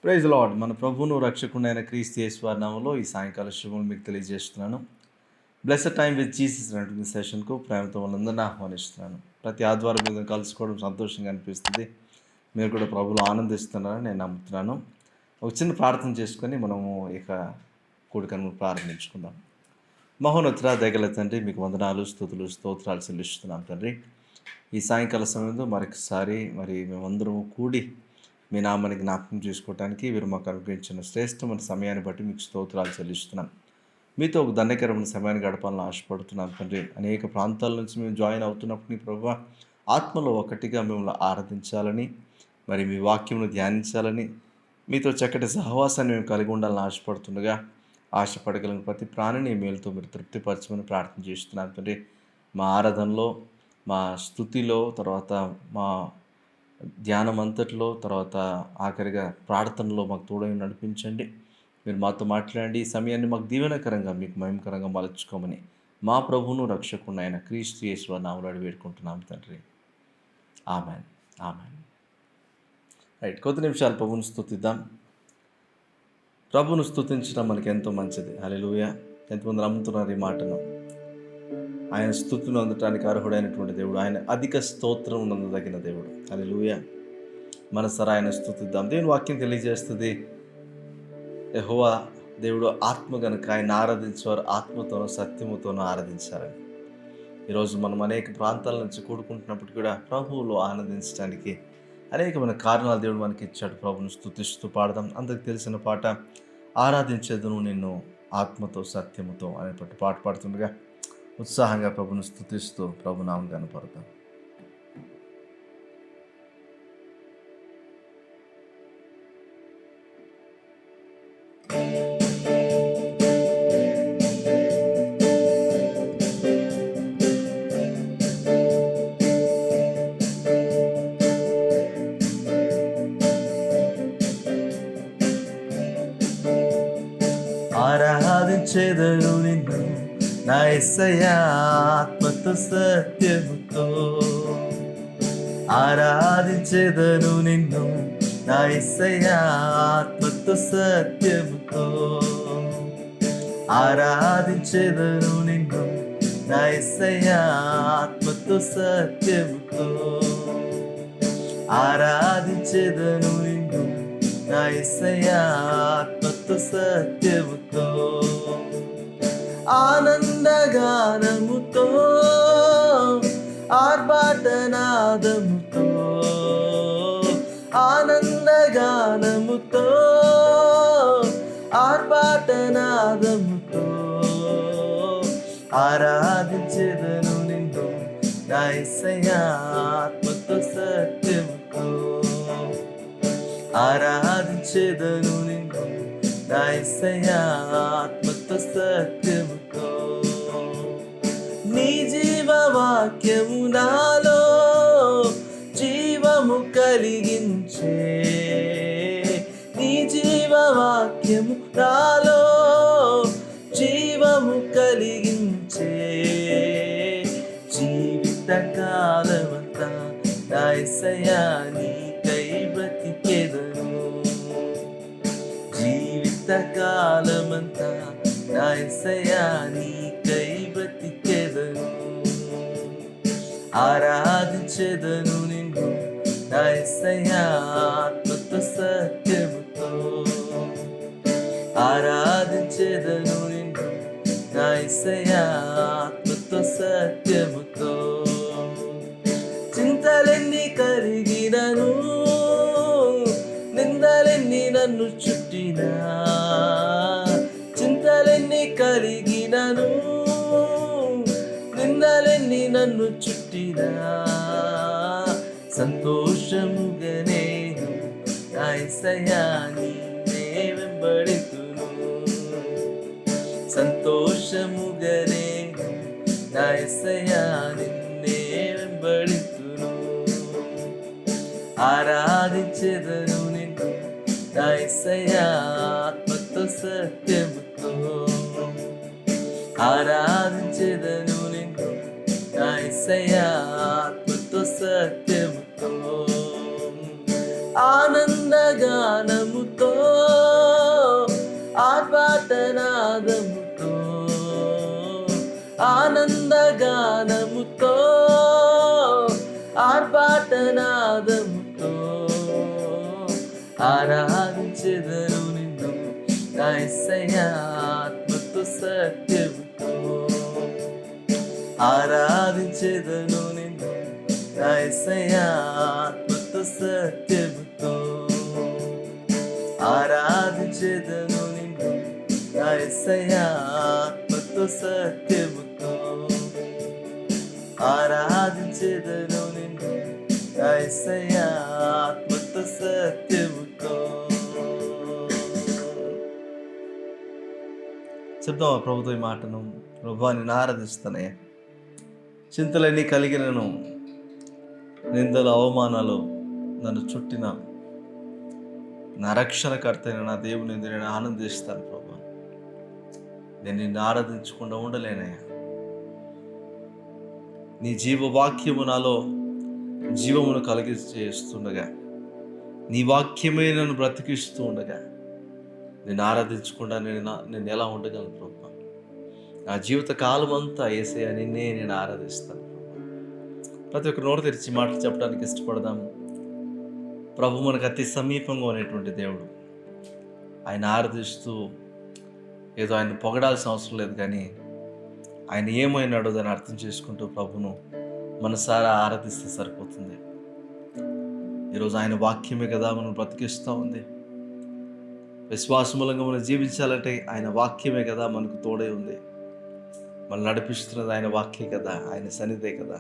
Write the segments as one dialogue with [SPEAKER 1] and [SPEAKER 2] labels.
[SPEAKER 1] Praise lord. మన ప్రభువును రక్షకుడైన క్రీస్తు యేసు వారి నామములో ఈ సాయంకాల శుభములు మీకు తెలియజేస్తున్నాను. బ్లెస్సెడ్ టైమ్ విత్ జీసస్ అనేటువంటి సెషన్‌కు ప్రేమతో వాళ్ళందరిని ఆహ్వానిస్తున్నాను. ప్రతి ఆదివారం మీద కలుసుకోవడం సంతోషంగా అనిపిస్తుంది. మీరు కూడా ప్రభువులో ఆనందిస్తున్నారని నేను నమ్ముతున్నాను. ఒక చిన్న ప్రార్థన చేసుకొని మనము ఇక కూడికను ప్రారంభించుకుందాం. మహోన్నతుడా, దయగల తండ్రి, మీకు వందనాలు, స్తుతులు, స్తోత్రాలు చెల్లిస్తున్నాం తండ్రి. ఈ సాయంకాల సమయంలో మరొకసారి మేమందరం కూడి మీ నామాన్ని జ్ఞాపకం చేసుకోవడానికి మీరు మాకు అనుగ్రహించిన శ్రేష్టమైన సమయాన్ని బట్టి మీకు స్తోత్రాలు చెల్లిస్తున్నాం. మీతో ఒక దండకరమైన సమయాన్ని గడపాలని ఆశపడుతున్నాం తండ్రి. అనేక ప్రాంతాల నుంచి మేము జాయిన్ అవుతున్నప్పుడు ప్రభువా, ఆత్మలో ఒకటిగా మిమ్మల్ని ఆరాధించాలని, మీ వాక్యమును ధ్యానించాలని, మీతో చక్కటి సహవాసాన్ని మేము కలిగి ఉండాలని ఆశపడుతుండగా, ఆశపడగలిగిన ప్రతి ప్రాణిని మేలుతో మీరు తృప్తిపరచమని ప్రార్థన చేస్తున్నాం తండ్రి. మా ఆరాధనలో, మా స్తుతిలో, తర్వాత మా ధ్యానం అంతట్లో, తర్వాత ఆఖరిగా ప్రార్థనలో మాకు తోడై నడిపించండి. మీరు మాతో మాట్లాడండి. ఈ సమయాన్ని మాకు దీవెనకరంగా, మీకు మహిమకరంగా మలుచుకోమని మా ప్రభువును రక్షకుడు అయిన క్రీస్తు యేసు నామములో అడిగి వేడుకుంటున్నాం తండ్రి. ఆమెన్. ఆమెన్. రైట్, కొద్ది నిమిషాలు ప్రభువును స్తుతిద్దాం. ప్రభువును స్తుతించడం మనకి ఎంతో మంచిది. హల్లెలూయా. ఎంతమంది నమ్ముతున్నారు ఈ మాటను? ఆయన స్తుతిని అందటానికి అర్హుడైనటువంటి దేవుడు, ఆయన అధిక స్తోత్రం నందదగిన దేవుడు. హల్లెలూయా. మనసారా ఆయన స్తుతిద్దాం. దేవుని వాక్యం తెలియజేస్తుంది, యెహోవా దేవుడు ఆత్మ గనుక ఆయన ఆరాధించేవారు ఆత్మతోనూ సత్యముతోనూ ఆరాధించాలని. ఈరోజు మనం అనేక ప్రాంతాల నుంచి కూడుకుంటున్నప్పుడు కూడా ప్రభువులో ఆనందించడానికి అనేకమైన కారణాలు దేవుడు మనకి ఇచ్చాడు. ప్రభువును స్తుతిస్తూ పాడదాం. అందరికి తెలిసిన పాట, ఆరాధించేదను నిన్ను ఆత్మతో సత్యముతో అనేటువంటి పాట పాడుతుండగా ఉత్సాహంగా ప్రభువును స్తుతిస్తూ ప్రభునామం కనపడతాం. ఆరాధించేదను నిన్ను నా యేసయ్యా ఆత్మతో సత్యముతో, ఆరాధించేదను నిన్ను నా యేసయ్యా ఆత్మతో సత్యముతో, ఆరాధించేదను నిన్ను నా యేసయ్యా ఆత్మతో సత్యముతో, ఆరాధించేదను నిన్ను నా యేసయ్యా ఆత్మతో సత్యముతో, ఆనందగానముతో ఆర్భాటనాదముతో, ఆనందగానముతో ఆర్భాటనాదముతో, ఆరాధించెదను నిన్ను నా యేసయ్యా ఆత్మతో సత్యముతో, ఆరాధించెదను నిన్ను నా యేసయ్యా ఆత్మతో సత్యముతో. నీ జీవవాక్యము నాలో జీవము కలిగించే, నీ జీవవాక్యము నాలో జీవము కలిగించే, జీవితకాలమంతా నా యేసయ్యా నీకై బ్రతికెదను, జీవితకాలమంతా నా యేసయ్యా నీకై బ్రతికెదను, ఆరాధించెదను నిన్ను నా యేసయ్యా ఆత్మతో సత్యముతో, ఆరాధించెదను నిన్ను నా యేసయ్యా ఆత్మతో సత్యముతో. చింతలెన్ని కలిగినను, నిందలెన్ని నన్ను చుట్టినా, చింతలెన్ని కలిగినను, నిందలెన్ని నన్ను చుట్టినా, సంతోషముగా నేను నా యేసయ్యా నిన్నే వెంబడితును, సంతోషముగా నేను నా యేసయ్యా నిన్నే వెంబడితును, ఆరాధించెదను నిన్ను నా యేసయ్యా ఆత్మతో సత్యముతో, ఆరాధించెదను నిన్ను నా యేసయ్యా ఆత్మతో సత్యముతో. ఆనందగానముతో ఆర్భాటనాదముతో ఆనందగానముతో ఆర్భాటనాదముతో ఆరాధించెదను నిన్ను నా యేసయ్యా ఆత్మతో సత్యముతో ఆరాధించెదను నిన్ను నా యేసయ్యా ఆత్మతో సత్యముతో ఆరాధించెదను నిన్ను నా యేసయ్యా ఆత్మతో సత్యముతో ఆరాధించెదను నిన్ను నా యేసయ్యా ఆత్మతో సత్యముతో. చెప్తావా ప్రభుతో ఈ మాటను? ప్రభువా, నేను ఆరాధిస్తానయ్యా. చింతలన్నీ కలిగినను, నిందలు అవమానాలు నన్ను చుట్టిన నా రక్షణకర్త అయిన నా దేవుని నేను ఆనందిస్తాను ప్రభు. నేను నిన్ను ఆరాధించకుండా ఉండలేనయ్యా. నీ జీవవాక్యము నాలో జీవమును కలిగి చేస్తుండగా, నీ వాక్యమే నన్ను బ్రతికిస్తూ ఉండగా నేను ఆరాధించకుండా నేను ఎలా ఉండగలను ప్రభు? నా జీవిత కాలం అంతా యేసయ్యా నిన్నే నేను ఆరాధిస్తాను ప్రభు. ప్రతి ఒక్క నోరు తెరిచి మాటలు చెప్పడానికి ఇష్టపడదాము. ప్రభు మనకు అతి సమీపంగా ఉన్నటువంటి దేవుడు. ఆయన ఆరాధిస్తూ ఏదో ఆయన పొగడాల్సిన అవసరం లేదు, కానీ ఆయన ఏమైనాడో దాన్ని అర్థం చేసుకుంటూ ప్రభును మనసారా ఆరాధిస్తే సరిపోతుంది. ఈరోజు ఆయన వాక్యమే కదా మనం బ్రతికిస్తూ ఉంది. విశ్వాసమూలంగా మనం జీవించాలంటే ఆయన వాక్యమే కదా మనకు తోడై ఉంది. మనం నడిపిస్తున్నది ఆయన వాక్యే కదా, ఆయన సన్నిధే కదా.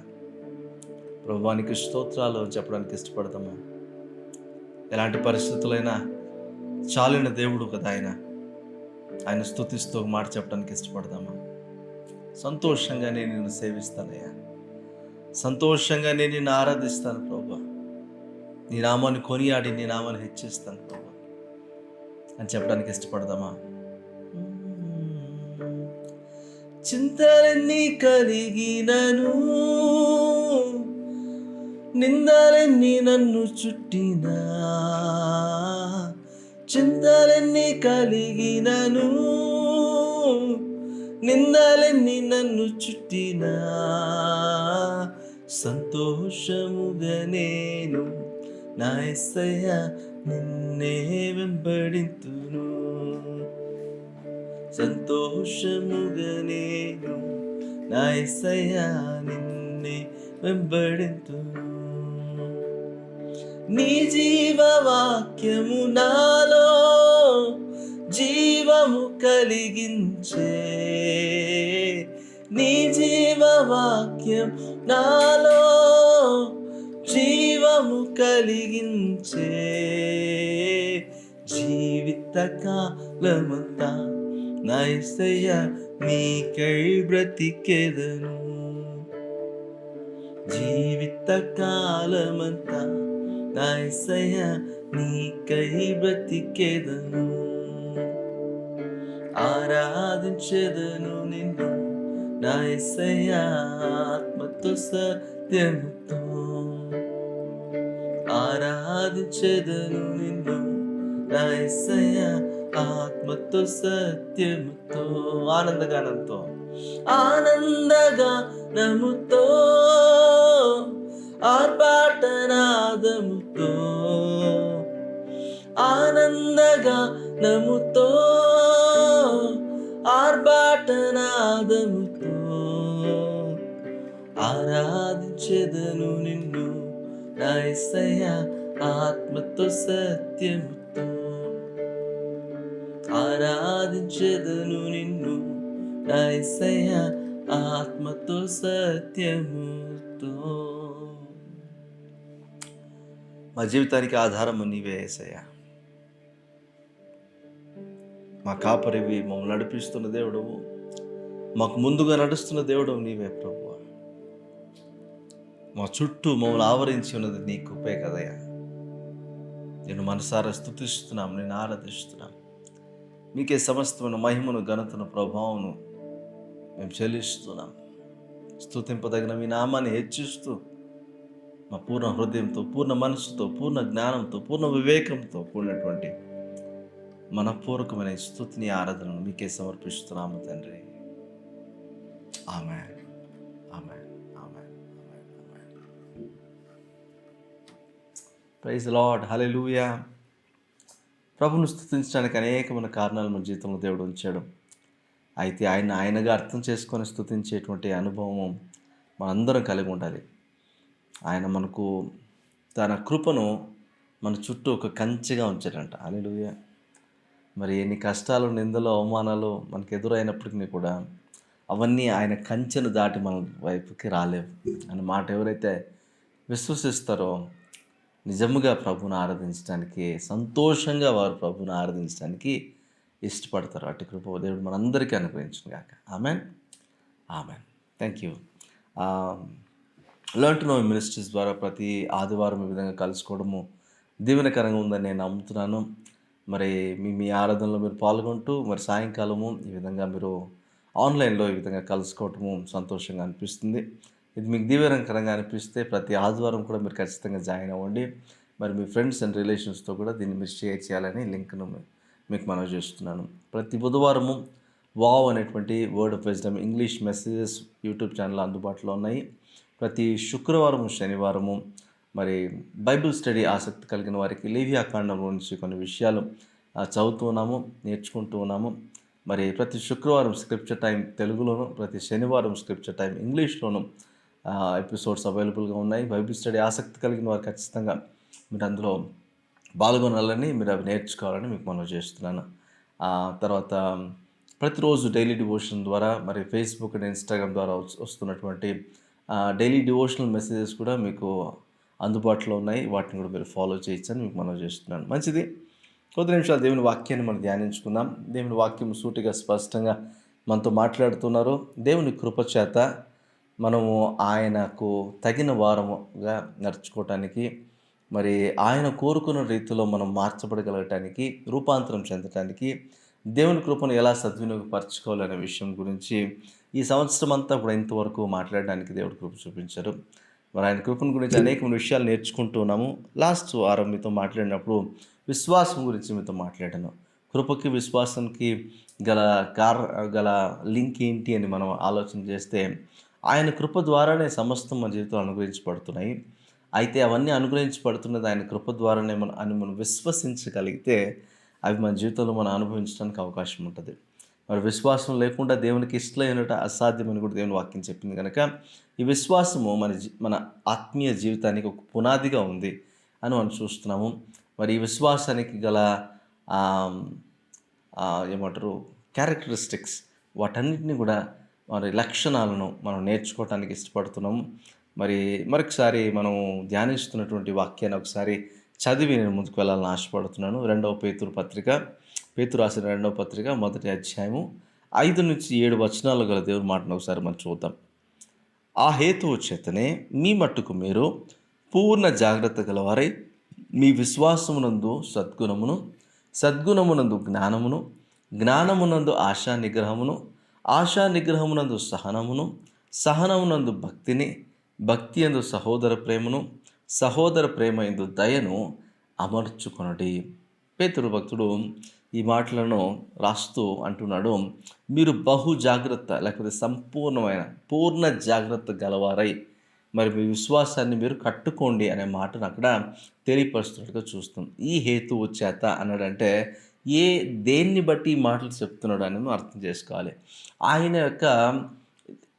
[SPEAKER 1] ప్రభువానికి స్తోత్రాలు చెప్పడానికి ఇష్టపడతాము. ఎలాంటి పరిస్థితులైనా చాలిన దేవుడు కదా ఆయన స్తుతిస్తూ ఒక మాట చెప్పడానికి ఇష్టపడతామా? సంతోషంగా నేను నిన్ను సేవిస్తానయ్యా, సంతోషంగా నేను నిన్ను ఆరాధిస్తాను ప్రభా, నీ నామాన్ని కొనియాడి నీ నామాన్ని హెచ్చిస్తాను ప్రభా అని చెప్పడానికి ఇష్టపడదామా? చింతలన్నీ కలిగినను, నిందలన్నీ నన్ను చుట్టినా, చింతలన్నీ కలిగినను, నిందలన్నీ నన్ను చుట్టినా, సంతోషముగా నేను నా యేసయ్యా నిన్నే వెంబడింతును. సంతోషముగా నేను నా యేసయ్యా నిన్నే వెంబడింతును. నీ జీవవాక్యము నాలో జీవము కలిగించే, నీ జీవవాక్యం నాలో జీవము కలిగించే, జీవిత కాలమంతా నా యేసయ్యా నీకై బ్రతికెదను. జీవిత కాలమంతా నా యేసయ్యా నీకై బ్రతికెదను. ఆరాధించెదను నిన్ను నా యేసయ్యా ఆత్మతో సత్యముతో, ఆరాధించెదను నిన్ను నా యేసయ్యా ఆత్మతో సత్యముతో. ఆనందగానంతో, ఆనందగానముతో ఆర్భాటనాదముతో, ఆనందగానముతో ఆర్భాటనాదముతో ఆరాధించెదను నిన్ను నా యేసయ్యా ఆత్మతో సత్యముతో, ఆరాధించెదను నిన్ను నా యేసయ్యా ఆత్మతో సత్యముతో. మా జీవితానికి ఆధారము నీవే యేసయ్యా. మా కాపరివి, మమ్మల్ని నడిపిస్తున్న దేవుడవు, మాకు ముందుగా నడుస్తున్న దేవుడవు నీవే ప్రభువా. మా చుట్టూ మమ్మల్ని ఆవరించి ఉన్నది నీ కృపే కదయ్యా. నేను మనసారా స్తుతిస్తున్నాం, నేను ఆరాధిస్తున్నాం. మీకే సమస్తమైన మహిమను, ఘనతను, ప్రభావమును మేము చెల్లిస్తున్నాం. స్తుతింపదగిన మీ నామాన్ని హెచ్చిస్తూ మా పూర్ణ హృదయంతో, పూర్ణ మనసుతో, పూర్ణ జ్ఞానంతో, పూర్ణ వివేకంతో కూడినటువంటి మనపూర్వకమైన స్తుతిని, ఆరాధనను మీకే సమర్పిస్తున్నాము తండ్రి. ఆమేన్, ఆమేన్, ఆమేన్, ఆమేన్, ఆమేన్. ప్రైజ్ ది లార్డ్, హల్లెలూయా. ప్రభువును స్తుతించడానికి అనేకమైన కారణాలు మన జీవితంలో దేవుడు ఉంచాడు. అయితే ఆయనగా అర్థం చేసుకొని స్తుతించేటువంటి అనుభవం మనందరం కలిగి ఉండాలి. ఆయన మనకు తన కృపను మన చుట్టూ ఒక కంచెగా ఉంచాడంట. హల్లెలూయా. మరి ఎన్ని కష్టాలు, నిందలు, అవమానాలు మనకు ఎదురైనప్పటికీ కూడా అవన్నీ ఆయన కంచెను దాటి మన వైపుకి రాలేవు అన్న మాట ఎవరైతే విశ్వసిస్తారో నిజముగా ప్రభువును ఆరాధించడానికి, సంతోషంగా వారు ప్రభువును ఆరాధించడానికి ఇష్టపడతారు. అటు కృప దేవుడు మనందరికీ అనుగ్రహించును గాక. Amen, amen. Thank you. Learn to know ministries ద్వారా ప్రతి ఆదివారం ఈ విధంగా కలుసుకోవడము దీవెనకరంగా ఉందని నేను నమ్ముతున్నాను. మరి మీ ఆరాధనలో మీరు పాల్గొంటూ మరి సాయంకాలము ఈ విధంగా మీరు ఆన్లైన్లో ఈ విధంగా కలుసుకోవటము సంతోషంగా అనిపిస్తుంది. ఇది మీకు దీవెనకరంగా అనిపిస్తే ప్రతి ఆదివారం కూడా మీరు ఖచ్చితంగా జాయిన్ అవ్వండి. మరి మీ ఫ్రెండ్స్ అండ్ రిలేషన్స్తో కూడా దీన్ని మీరు షేర్ చేయాలని లింక్ను మీకు మనవి చేస్తున్నాను. ప్రతి బుధవారము వావ్ అనేటువంటి word of wisdom English messages YouTube channel అందుబాటులో ఉన్నాయి. ప్రతి శుక్రవారము, శనివారము మరి బైబిల్ స్టడీ ఆసక్తి కలిగిన వారికి లేవియాకాండం నుంచి కొన్ని విషయాలు చదువుతూ ఉన్నాము, నేర్చుకుంటూ ఉన్నాము. మరి ప్రతి శుక్రవారం స్క్రిప్చర్ టైం తెలుగులోను, ప్రతి శనివారం స్క్రిప్చర్ టైం ఇంగ్లీష్లోను ఎపిసోడ్స్ అవైలబుల్గా ఉన్నాయి. బైబిల్ స్టడీ ఆసక్తి కలిగిన వారు ఖచ్చితంగా మీరు అందులో పాల్గొనాలని, మీరు అవి నేర్చుకోవాలని మీకు మనవి చేస్తున్నాను. తర్వాత ప్రతిరోజు డైలీ డివోషన్ ద్వారా మరి ఫేస్బుక్ అండ్ ఇన్స్టాగ్రామ్ ద్వారా వస్తున్నటువంటి డైలీ డివోషనల్ మెసేజెస్ కూడా మీకు అందుబాటులో ఉన్నాయి. వాటిని కూడా మీరు ఫాలో చేయొచ్చని మీకు మనవి చేస్తున్నాను. మంచిది, కొద్ది నిమిషాలు దేవుని వాక్యాన్ని మనం ధ్యానించుకుందాం. దేవుని వాక్యం సూటిగా స్పష్టంగా మనతో మాట్లాడుతున్నారు. దేవుని కృప చేత మనము ఆయనకు తగిన వారముగా నడుచుకోవటానికి, మరి ఆయన కోరుకున్న రీతిలో మనం మార్చబడగలగటానికి, రూపాంతరం చెందటానికి దేవుని కృపను ఎలా సద్వినియోగపరచుకోవాలనే విషయం గురించి ఈ సంవత్సరం అంతా కూడా ఇంతవరకు మాట్లాడడానికి దేవుడు కృప చూపించారు. మరి ఆయన కృపను గురించి అనేక విషయాలు నేర్చుకుంటూ ఉన్నాము. లాస్ట్ వారం మీతో మాట్లాడినప్పుడు విశ్వాసం గురించి మీతో మాట్లాడాను. కృపకి విశ్వాసానికి గల లింక్ ఏంటి అని మనం ఆలోచన చేస్తే ఆయన కృప ద్వారానే సమస్తం మన జీవితంలో అనుగ్రహించబడుతున్నాయి. అయితే అవన్నీ అనుగ్రహించబడుతున్నది ఆయన కృప ద్వారానే మనం విశ్వసించగలిగితే అవి మన జీవితంలో మనం అనుభవించడానికి అవకాశం ఉంటుంది. మరి విశ్వాసం లేకుండా దేవునికి ఇష్టమైనట అసాధ్యమని కూడా దేవుని వాక్యం చెప్పింది కనుక ఈ విశ్వాసము మన ఆత్మీయ జీవితానికి ఒక పునాదిగా ఉంది అని మనం చూస్తున్నాము. మరి ఈ విశ్వాసానికి గల ఏమంటారు క్యారెక్టరిస్టిక్స్, వాటన్నిటిని కూడా మరి లక్షణాలను మనం నేర్చుకోవటానికి ఇష్టపడుతున్నాము. మరొకసారి మనం ధ్యానిస్తున్నటువంటి వాక్యాన్ని ఒకసారి చదివి నేను ముందుకు వెళ్ళాలని ఆశపడుతున్నాను. పేతురు రాసిన 2వ పత్రిక 1వ అధ్యాయము 5-7 వచనాలు గల దేవుని మాటను ఒకసారి మనం చూద్దాం. ఆ హేతువు చేతనే మీ మట్టుకు మీరు పూర్ణ జాగ్రత్త గలవారై మీ విశ్వాసమునందు సద్గుణమును, సద్గుణమునందు జ్ఞానమును, జ్ఞానమునందు ఆశా నిగ్రహమును, ఆశా నిగ్రహమునందు సహనమును, సహనమునందు భక్తిని, భక్తి యందు సహోదర ప్రేమను, సహోదర ప్రేమ యందు దయను అమర్చుకొనుడి. పేతురు భక్తుడు ఈ మాటలను రాస్తూ అంటున్నాడు, మీరు బహు జాగ్రత్త లేకపోతే పూర్ణ జాగ్రత్త గలవారై మరి మీ విశ్వాసాన్ని మీరు కట్టుకోండి అనే మాటను అక్కడ తెలియపరుస్తున్నట్టుగా చూస్తాం. ఈ హేతువు చేత అన్నాడంటే దేన్ని బట్టి ఈ మాటలు చెప్తున్నాడు అని మనం అర్థం చేసుకోవాలి. ఆయన యొక్క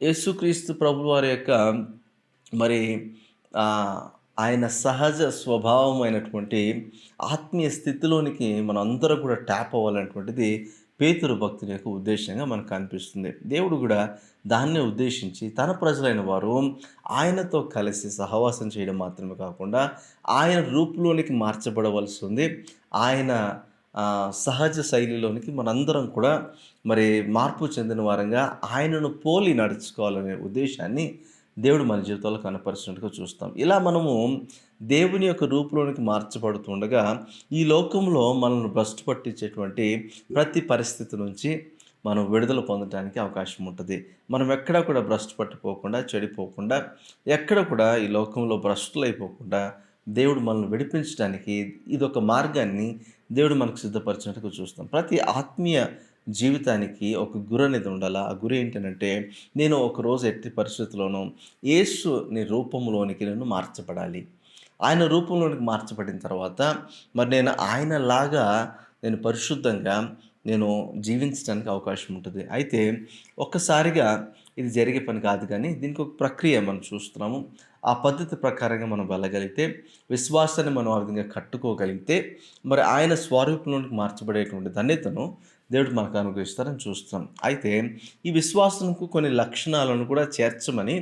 [SPEAKER 1] యేసుక్రీస్తు ప్రభు వారి యొక్క మరి ఆయన సహజ స్వభావమైనటువంటి ఆత్మీయ స్థితిలోనికి మనం అందరూ కూడా ట్యాప్ అవ్వాలనేటువంటిది పేతురు భక్తుని యొక్క ఉద్దేశంగా మనకు కనిపిస్తుంది. దేవుడు కూడా దాన్నే ఉద్దేశించి తన ప్రజలైన వారు ఆయనతో కలిసి సహవాసం చేయడం మాత్రమే కాకుండా ఆయన రూపులోనికి మార్చబడవలసి ఉంది. ఆయన సహజ శైలిలోనికి మనందరం కూడా మరి మార్పు చెందిన వారంగా ఆయనను పోలి నడుచుకోవాలనే ఉద్దేశాన్ని దేవుడు మన జీవితాల్లో కనపరిచినట్టుగా చూస్తాం. ఇలా మనము దేవుని యొక్క రూపులోనికి మార్చబడుతుండగా ఈ లోకంలో మనల్ని భ్రష్టు పట్టించేటువంటి ప్రతి పరిస్థితి నుంచి, మనం విడుదల పొందడానికి అవకాశం ఉంటుంది. మనం ఎక్కడా కూడా భ్రష్టు పట్టిపోకుండా, చెడిపోకుండా, ఎక్కడ కూడా ఈ లోకంలో భ్రష్టులైపోకుండా దేవుడు మనల్ని విడిపించడానికి ఇదొక మార్గాన్ని దేవుడు మనకు సిద్ధపరిచినట్టుగా చూస్తాం. ప్రతి ఆత్మీయ జీవితానికి ఒక గురి అనేది ఉండాలి. ఆ గురి ఏంటంటే, నేను ఒకరోజు ఎట్టి పరిస్థితుల్లోనూ యేసుని రూపంలోనికి నేను మార్చబడాలి. ఆయన రూపంలోనికి మార్చబడిన తర్వాత మరి నేను ఆయనలాగా నేను పరిశుద్ధంగా నేను జీవించడానికి అవకాశం ఉంటుంది. అయితే ఒక్కసారిగా ఇది జరిగే పని కాదు, కానీ దీనికి ఒక ప్రక్రియ మనం చూస్తున్నాము. ఆ పద్ధతి ప్రకారంగా మనం వెళ్ళగలిగితే, విశ్వాసాన్ని మనం ఆ విధంగా కట్టుకోగలిగితే, మరి ఆయన స్వరూపంలోనికి మార్చబడేటువంటి ధన్యతను దేవుడు మనకు అనుగ్రహిస్తారని చూస్తున్నాం. అయితే ఈ విశ్వాసంకు కొన్ని లక్షణాలను కూడా చేర్చమని,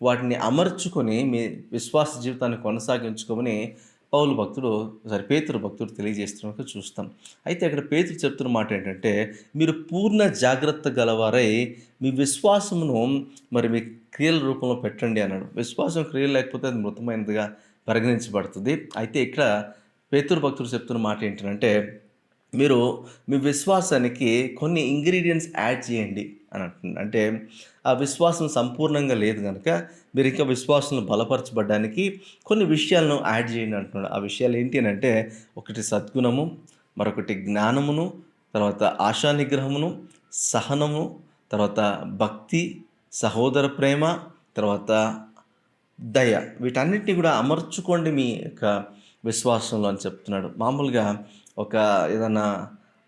[SPEAKER 1] వాటిని అమర్చుకొని మీ విశ్వాస జీవితాన్ని కొనసాగించుకోమని పేతురు భక్తుడు తెలియజేస్తున్నట్టు చూస్తాం. అయితే అక్కడ పేతురు చెప్తున్న మాట ఏంటంటే, మీరు పూర్ణ జాగ్రత్త గలవారై మీ విశ్వాసమును మరి మీ క్రియల రూపంలో పెట్టండి అన్నాడు. విశ్వాసం క్రియలు లేకపోతే అది మృతమైనదిగా పరిగణించబడుతుంది. అయితే ఇక్కడ పేతురు భక్తుడు చెప్తున్న మాట ఏంటంటే, మీరు మీ విశ్వాసానికి కొన్ని ఇంగ్రీడియంట్స్ యాడ్ చేయండి అని అంటున్నాడు. అంటే ఆ విశ్వాసం సంపూర్ణంగా లేదు కనుక మీరు ఇంకా విశ్వాసం బలపరచబడడానికి కొన్ని విషయాలను యాడ్ చేయండి అంటున్నాడు. ఆ విషయాలు ఏంటి అని అంటే, ఒకటి సద్గుణము, మరొకటి జ్ఞానమును, తర్వాత ఆశా నిగ్రహమును, సహనము, తర్వాత భక్తి, సహోదర ప్రేమ, తర్వాత దయ. వీటన్నిటిని కూడా అమర్చుకోండి మీ యొక్క విశ్వాసంలో అని చెప్తున్నాడు. మామూలుగా ఒక ఏదన్నా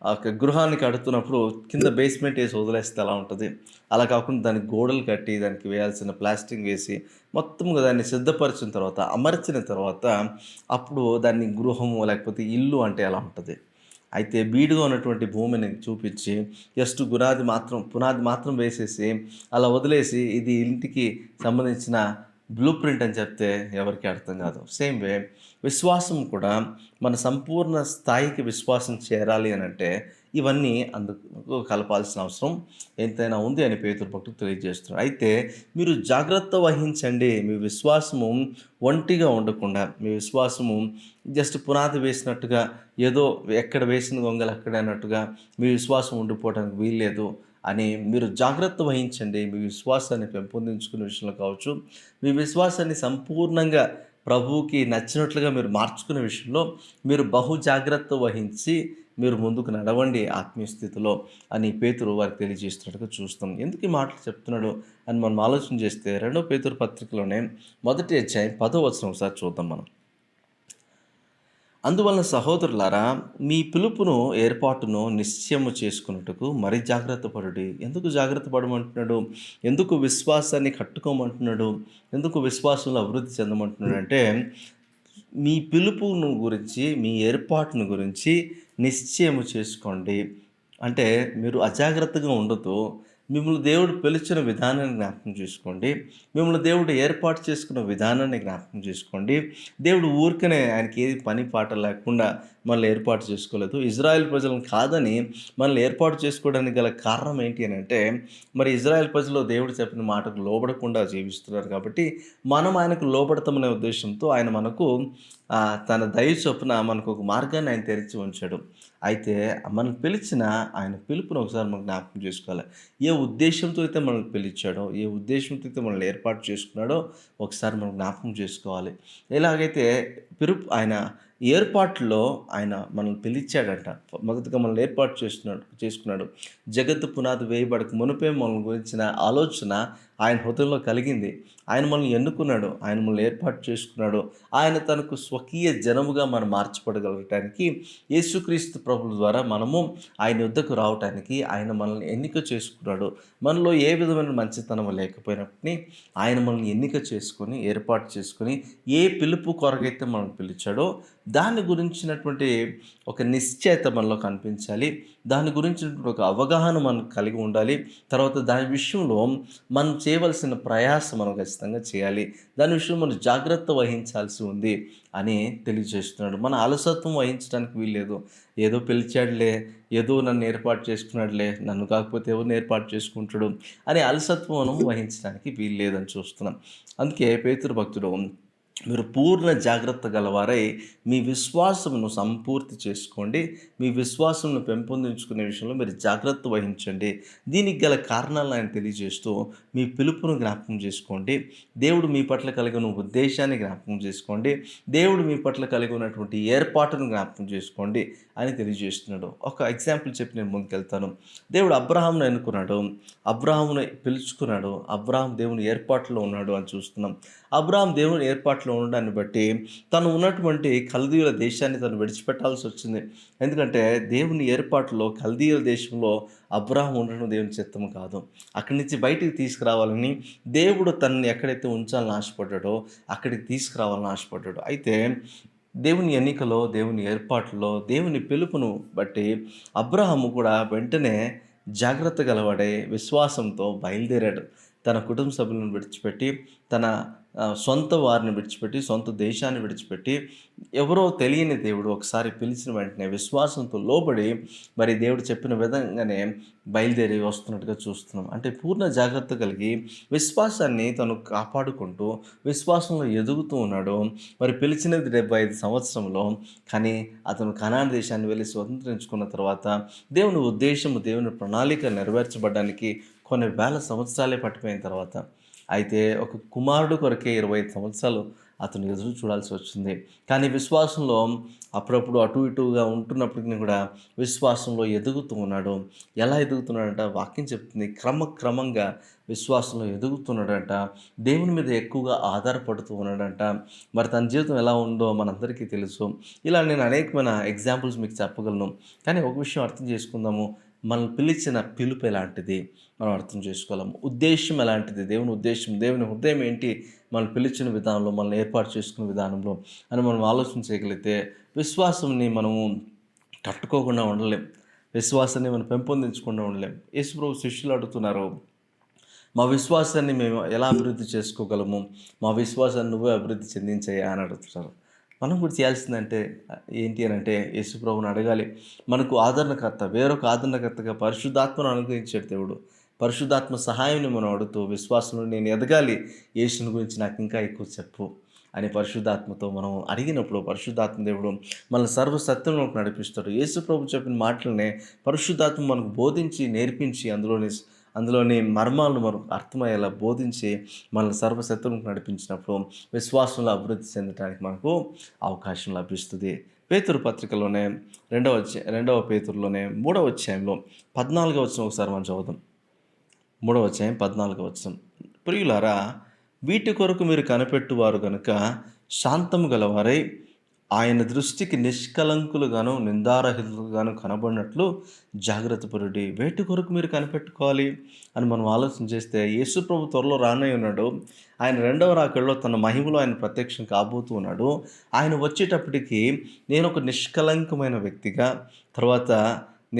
[SPEAKER 1] ఒక గృహాన్ని కడుతున్నప్పుడు కింద బేస్మెంట్ వేసి వదిలేస్తే ఎలా ఉంటుంది, అలా కాకుండా దానికి గోడలు కట్టి దానికి వేయాల్సిన ప్లాస్టింగ్ వేసి మొత్తంగా దాన్ని సిద్ధపరిచిన తర్వాత, అమర్చిన తర్వాత అప్పుడు దాన్ని గృహము లేకపోతే ఇల్లు అంటే ఎలా ఉంటుంది. అయితే బీడుగా ఉన్నటువంటి భూమిని చూపించి జస్ట్ పునాది మాత్రం వేసేసి అలా వదిలేసి ఇది ఇంటికి సంబంధించిన బ్లూ ప్రింట్ అని చెప్తే ఎవరికి అర్థం కాదు. సేమ్ వే విశ్వాసం కూడా మన సంపూర్ణ స్థాయికి విశ్వాసం చేరాలి అని అంటే ఇవన్నీ అందుకు కలపాల్సిన అవసరం ఎంతైనా ఉంది అని పేతురు భక్తుడు తెలియజేస్తున్నారు. అయితే మీరు జాగ్రత్త వహించండి. మీ విశ్వాసము ఒంటిగా ఉండకుండా, మీ విశ్వాసము జస్ట్ పునాది వేసినట్టుగా ఏదో ఎక్కడ వేసిన గొంగలు అక్కడ అన్నట్టుగా మీ విశ్వాసం ఉండిపోవడానికి వీల్లేదు అని మీరు జాగ్రత్త వహించండి. మీ విశ్వాసాన్ని పెంపొందించుకునే విషయంలో కావచ్చు, మీ విశ్వాసాన్ని సంపూర్ణంగా ప్రభువుకి నచ్చినట్లుగా మీరు మార్చుకునే విషయంలో మీరు బహు జాగ్రత్త వహించి మీరు ముందుకు నడవండి ఆత్మీయ స్థితిలో అని పేతురు వారికి తెలియజేస్తున్నట్టుగా చూస్తాం. ఎందుకు ఈ మాటలు చెప్తున్నాడు అని మనం ఆలోచన చేస్తే, 2 పేతురు పత్రికలోనే 1వ అధ్యాయం 10వ వచనం ఒకసారి చూద్దాం మనం. అందువలన సహోదరులారా, మీ పిలుపును ఏర్పాటును నిశ్చయము చేసుకున్నట్టుకు మరి జాగ్రత్త పడుడి. ఎందుకు జాగ్రత్త పడమంటున్నాడు? ఎందుకు విశ్వాసాన్ని కట్టుకోమంటున్నాడు? ఎందుకు విశ్వాసంలో అభివృద్ధి చెందమంటున్నాడు అంటే, మీ పిలుపును గురించి, మీ ఏర్పాటును గురించి నిశ్చయము చేసుకోండి. అంటే మీరు అజాగ్రత్తగా ఉండదు. మిమ్మల్ని దేవుడు పిలిచిన విధానాన్ని జ్ఞాపకం చేసుకోండి. మిమ్మల్ని దేవుడు ఏర్పాటు చేసుకున్న విధానాన్ని జ్ఞాపకం చేసుకోండి. దేవుడు ఊరికనే ఆయనకి ఏది పని పాట లేకుండా మనల్ని ఏర్పాటు చేసుకోలేదు. ఇజ్రాయెల్ ప్రజలను కాదని మనల్ని ఏర్పాటు చేసుకోవడానికి గల కారణం ఏంటి అని అంటే, మరి ఇజ్రాయెల్ ప్రజలు దేవుడు చెప్పిన మాటకు లోబడకుండా జీవిస్తున్నారు కాబట్టి మనం ఆయనకు లోబడతామనే ఉద్దేశంతో ఆయన మనకు తన దయ చొప్పున మనకు ఒక మార్గాన్ని ఆయన తెరిచి ఉంచాడు. అయితే మనం పిలిచిన ఆయన పిలుపును ఒకసారి మనం జ్ఞాపకం చేసుకోవాలి. ఏ ఉద్దేశంతో అయితే మనల్ని పిలిచాడో, ఏ ఉద్దేశంతో అయితే మనల్ని ఏర్పాటు చేసుకున్నాడో ఒకసారి మనం జ్ఞాపకం చేసుకోవాలి. ఎలాగైతే ఆయన ఏర్పాటులో ఆయన మనల్ని పిలిచాడంట. మొదటగా మనల్ని ఏర్పాటు చేసుకున్నాడు. జగత్తు పునాది వేయబడక మునిపే మనల్ని గురించిన ఆలోచన ఆయన హృదయంలో కలిగింది. ఆయన మనల్ని ఎన్నుకున్నాడు. ఆయన మనల్ని ఏర్పాటు చేసుకున్నాడు. ఆయన తనకు స్వకీయ జనముగా మనం మార్చబడగలగటానికి యేసుక్రీస్తు ప్రభుల ద్వారా మనము ఆయన యుద్ధకు రావటానికి ఆయన మనల్ని ఎన్నిక చేసుకున్నాడు. మనలో ఏ విధమైన మంచితనం లేకపోయినప్పటికీ ఆయన మనల్ని ఎన్నిక చేసుకొని, ఏర్పాటు చేసుకొని, ఏ పిలుపు కొరకైతే మనల్ని పిలిచాడో దాని గురించినటువంటి ఒక నిశ్చయత మనలో కనిపించాలి. దాని గురించినటువంటి ఒక అవగాహన మనం కలిగి ఉండాలి. తర్వాత దాని విషయంలో మనం చేయవలసిన ప్రయాసం మనం ఖచ్చితంగా చేయాలి. దాని విషయంలో మనం జాగ్రత్త వహించాల్సి ఉంది అని తెలియజేస్తున్నాడు. మన అలసత్వం వహించడానికి వీల్లేదు. ఏదో పిలిచాడులే, ఏదో నన్ను ఏర్పాటు చేసుకున్నాడులే, నన్ను కాకపోతే ఎవరిని ఏర్పాటు చేసుకుంటాడు అని అలసత్వం వహించడానికి వీల్లేదని చూస్తున్నాం. అందుకే పేతురు భక్తుడు మీరు పూర్ణ జాగ్రత్త గలవారై మీ విశ్వాసమును సంపూర్తి చేసుకోండి. మీ విశ్వాసమును పెంపొందించుకునే విషయంలో మీరు జాగ్రత్త వహించండి. దీనికి గల కారణాలను ఆయన తెలియజేస్తూ మీ పిలుపును జ్ఞాపకం చేసుకోండి. దేవుడు మీ పట్ల కలిగిన ఉద్దేశాన్ని జ్ఞాపకం చేసుకోండి. దేవుడు మీ పట్ల కలిగి ఉన్నటువంటి ఏర్పాటును జ్ఞాపకం చేసుకోండి అని తెలియజేస్తున్నాడు. ఒక ఎగ్జాంపుల్ చెప్పి నేను ముందుకెళ్తాను. దేవుడు అబ్రహామును ఎన్నుకున్నాడు. అబ్రహామును పిలుచుకున్నాడు. అబ్రహాం దేవుని ఏర్పాటులో ఉన్నాడు అని చూస్తున్నాం. అబ్రహాం దేవుని ఏర్పాటులో ఉండడాన్ని బట్టి తను ఉన్నటువంటి కల్దీయుల దేశాన్ని తను విడిచిపెట్టాల్సి వచ్చింది. ఎందుకంటే దేవుని ఏర్పాటులో కల్దీయుల దేశంలో అబ్రహాం ఉండడం దేవుని చిత్తము కాదు. అక్కడి నుంచి బయటికి తీసుకురావాలని దేవుడు తనని ఎక్కడైతే ఉంచాలని ఆశపడ్డాడో అక్కడికి తీసుకురావాలని ఆశపడ్డాడు. అయితే దేవుని ఎన్నికలో, దేవుని ఏర్పాటులో, దేవుని పిలుపును బట్టి అబ్రహాము కూడా వెంటనే జాగ్రత్త గలవాడే విశ్వాసంతో బయలుదేరాడు. తన కుటుంబ సభ్యులను విడిచిపెట్టి, తన సొంత వారిని విడిచిపెట్టి, సొంత దేశాన్ని విడిచిపెట్టి, ఎవరో తెలియని దేవుడు ఒకసారి పిలిచిన వెంటనే విశ్వాసంతో లోబడి మరి దేవుడు చెప్పిన విధంగానే బయలుదేరి వస్తున్నట్టుగా చూస్తున్నాం. అంటే పూర్ణ జాగ్రత్త కలిగి విశ్వాసాన్ని తను కాపాడుకుంటూ విశ్వాసంలో ఎదుగుతూ ఉన్నాడు. మరి పిలిచినది 75 సంవత్సరంలో, కానీ అతను కనాన్ దేశాన్ని వెళ్ళి స్వతంత్రించుకున్న తర్వాత దేవుని ఉద్దేశము, దేవుని ప్రణాళిక నెరవేర్చబడడానికి కొన్ని వేల సంవత్సరాలే పట్టిపోయిన తర్వాత, అయితే ఒక కుమారుడు కొరకే 25 సంవత్సరాలు అతను ఎదురు చూడాల్సి వచ్చింది. కానీ విశ్వాసంలో అప్పుడప్పుడు అటు ఇటుగా ఉంటున్నప్పటికీ కూడా విశ్వాసంలో ఎదుగుతూ ఉన్నాడు. ఎలా ఎదుగుతున్నాడంట వాక్యం చెప్తుంది. క్రమక్రమంగా విశ్వాసంలో ఎదుగుతున్నాడంట. దేవుని మీద ఎక్కువగా ఆధారపడుతూ ఉన్నాడంట. మరి తన జీవితం ఎలా ఉందో మనందరికీ తెలుసు. ఇలా నేను అనేకమైన ఎగ్జాంపుల్స్ మీకు చెప్పగలను. కానీ ఒక విషయం అర్థం చేసుకుందాము. మనల్ని పిలిచిన పిలుపు ఎలాంటిది మనం అర్థం చేసుకోలేము. ఉద్దేశం ఎలాంటిది, దేవుని ఉద్దేశం, దేవుని హృదయం ఏంటి, మనల్ని పిలిచిన విధానంలో, మనల్ని ఏర్పాటు చేసుకునే విధానంలో అని మనం ఆలోచన చేయగలిగితే విశ్వాసాన్ని మనము కట్టుకోకుండా ఉండలేం. విశ్వాసాన్ని మనం పెంపొందించకుండా ఉండలేం. యేసుప్రభు శిష్యులు అడుగుతున్నారు, మా విశ్వాసాన్ని మేము ఎలా అభివృద్ధి చేసుకోగలము, మా విశ్వాసాన్ని నువ్వే అభివృద్ధి చెందించాయా అని అడుగుతున్నారు. మనం కూడా చేయాల్సిందంటే ఏంటి అని అంటే యేసుప్రభుని అడగాలి. మనకు ఆదరణకర్త, వేరొక ఆదరణకర్తగా పరిశుద్ధాత్మను అనుగ్రహించాడు దేవుడు. పరిశుద్ధాత్మ సహాయాన్ని మనం అడుగుతూ విశ్వాసంలో నేను ఎదగాలి, యేసుని గురించి నాకు ఇంకా ఎక్కువ చెప్పు అని పరిశుద్ధాత్మతో మనం అడిగినప్పుడు పరిశుద్ధాత్మ దేవుడు మనల్ని సర్వసత్యంలోకి నడిపిస్తాడు. యేసుప్రభు చెప్పిన మాటలనే పరిశుద్ధాత్మ మనకు బోధించి, నేర్పించి, అందులోని మర్మాలను మనకు అర్థమయ్యేలా బోధించి మనల్ని సర్వసత్యంలోకి నడిపించినప్పుడు విశ్వాసంలో అభివృద్ధి చెందడానికి మనకు అవకాశం లభిస్తుంది. పేతురు పత్రికలోనే రెండవ పేతురులోనే 3వ అధ్యాయంలో 14వ వచనం ఒకసారి మనం చదువుదాం. 3వ అధ్యాయం 14వ వచనం. ప్రియులారా, వీటి కొరకు మీరు కనిపెట్టువారు గనుక శాంతము గలవారై ఆయన దృష్టికి నిష్కలంకులుగాను నిందారహితులుగాను కనబడినట్లు జాగ్రత్త పరుడి. వేటి కొరకు మీరు కనిపెట్టుకోవాలి అని మనం ఆలోచన చేస్తే యేసు ప్రభు త్వరలో రానై ఉన్నాడు. ఆయన రెండవ రాకడలో తన మహిమలో ఆయన ప్రత్యక్షం కాబోతూ ఉన్నాడు. ఆయన వచ్చేటప్పటికి నేను ఒక నిష్కలంకమైన వ్యక్తిగా, తర్వాత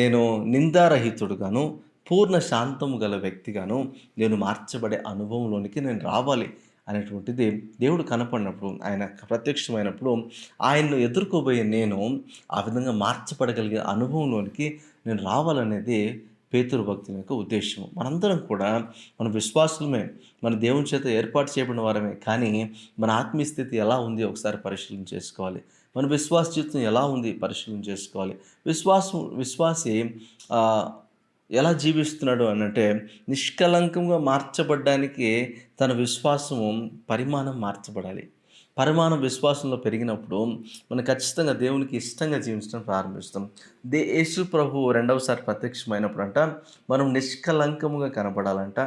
[SPEAKER 1] నేను నిందారహితుడుగాను పూర్ణ శాంతము గల వ్యక్తిగాను నేను మార్చబడే అనుభవంలోనికి నేను రావాలి అనేటువంటిది దేవుడు కనపడినప్పుడు, ఆయన ప్రత్యక్షమైనప్పుడు ఆయన్ను ఎదుర్కోబోయే నేను ఆ విధంగా మార్చబడగలిగే అనుభవంలోనికి నేను రావాలనేది పేతురు భక్తుని యొక్క ఉద్దేశం. మనందరం కూడా మన విశ్వాసులమే, మన దేవుని చేత ఏర్పాటు చేయబడిన వారమే. కానీ మన ఆత్మీయ స్థితి ఎలా ఉంది ఒకసారి పరిశీలన చేసుకోవాలి. మన విశ్వాస జీవితం ఎలా ఉంది పరిశీలన చేసుకోవాలి. విశ్వాసి ఎలా జీవిస్తున్నాడు అనంటే నిష్కలంకంగా మార్చబడ్డానికి తన విశ్వాసము పరిమాణం మార్చబడాలి. పరిమాణం విశ్వాసంలో పెరిగినప్పుడు మనం ఖచ్చితంగా దేవునికి ఇష్టంగా జీవించడం ప్రారంభిస్తాం. యేసు ప్రభు రెండవసారి ప్రత్యక్షమైనప్పుడు అంట మనం నిష్కలంకముగా కనపడాలంట,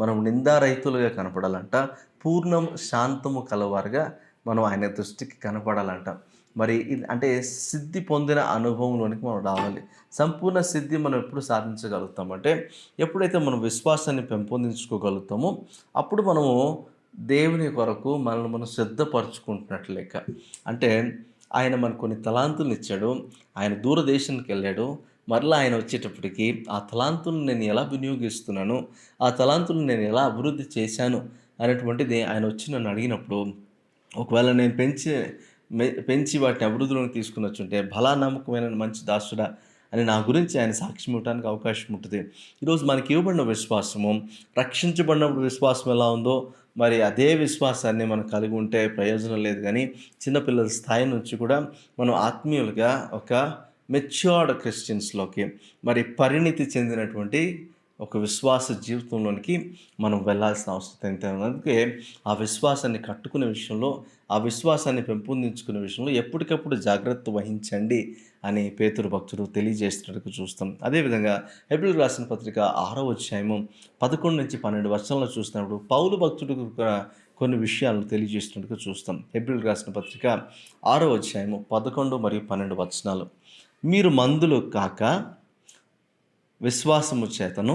[SPEAKER 1] మనం నిందారహితులుగా కనపడాలంట, పూర్ణం శాంతము కలవారుగా మనం ఆయన దృష్టికి కనపడాలంట. మరి ఇది అంటే సిద్ధి పొందిన అనుభవంలోనికి మనం రావాలి. సంపూర్ణ సిద్ధి మనం ఎప్పుడు సాధించగలుగుతామంటే ఎప్పుడైతే మనం విశ్వాసాన్ని పెంపొందించుకోగలుగుతామో అప్పుడు మనము దేవుని కొరకు మనల్ని మనం సిద్ధపరచుకుంటున్నట్లు లెక్క. అంటే ఆయన మనకు కొన్ని తలాంతులను ఇచ్చాడు, ఆయన దూరదేశానికి వెళ్ళాడు. మరలా ఆయన వచ్చేటప్పటికి ఆ తలాంతులను నేను ఎలా వినియోగిస్తున్నాను, ఆ తలాంతులను నేను ఎలా అభివృద్ధి చేశాను అనేటువంటిది ఆయన వచ్చి నన్ను అడిగినప్పుడు, ఒకవేళ నేను పెంచి వాటిని అభివృద్ధిలోకి తీసుకుని వచ్చుంటే బలా నమ్మకమైన మంచి దాసుడా అని నా గురించి ఆయన సాక్ష్యం ఇవ్వడానికి అవకాశం ఉంటుంది. ఈరోజు మనకి ఇవ్వబడిన విశ్వాసము, రక్షించబడినప్పుడు విశ్వాసం ఎలా ఉందో మరి అదే విశ్వాసాన్ని మనం కలిగి ఉంటే ప్రయోజనం లేదు కానీ చిన్నపిల్లల స్థాయి నుంచి కూడా మనం ఆత్మీయులుగా ఒక మెచ్యూర్డ్ క్రిస్టియన్స్‌లోకి మరి పరిణితి చెందినటువంటి ఒక విశ్వాస జీవితంలోనికి మనం వెళ్ళాల్సిన అవసరం ఎంతైనా ఉంది. అందుకే ఆ విశ్వాసాన్ని కట్టుకునే విషయంలో, ఆ విశ్వాసాన్ని పెంపొందించుకునే విషయంలో ఎప్పటికప్పుడు జాగ్రత్త వహించండి అని పేతురు భక్తుడు తెలియజేస్తున్నట్టుగా చూస్తాం. అదేవిధంగా హెబ్రీయులకు రాసిన పత్రిక 6వ అధ్యాయము 11-12 వచనాల్లో చూసినప్పుడు పౌలు భక్తుడు కూడా కొన్ని విషయాలను తెలియజేస్తున్నట్టుగా చూస్తాం. హెబ్రీయులకు రాసిన పత్రిక 6వ అధ్యాయము 11 మరియు 12 వచనాలు. మీరు మందులు కాక విశ్వాసము చేతను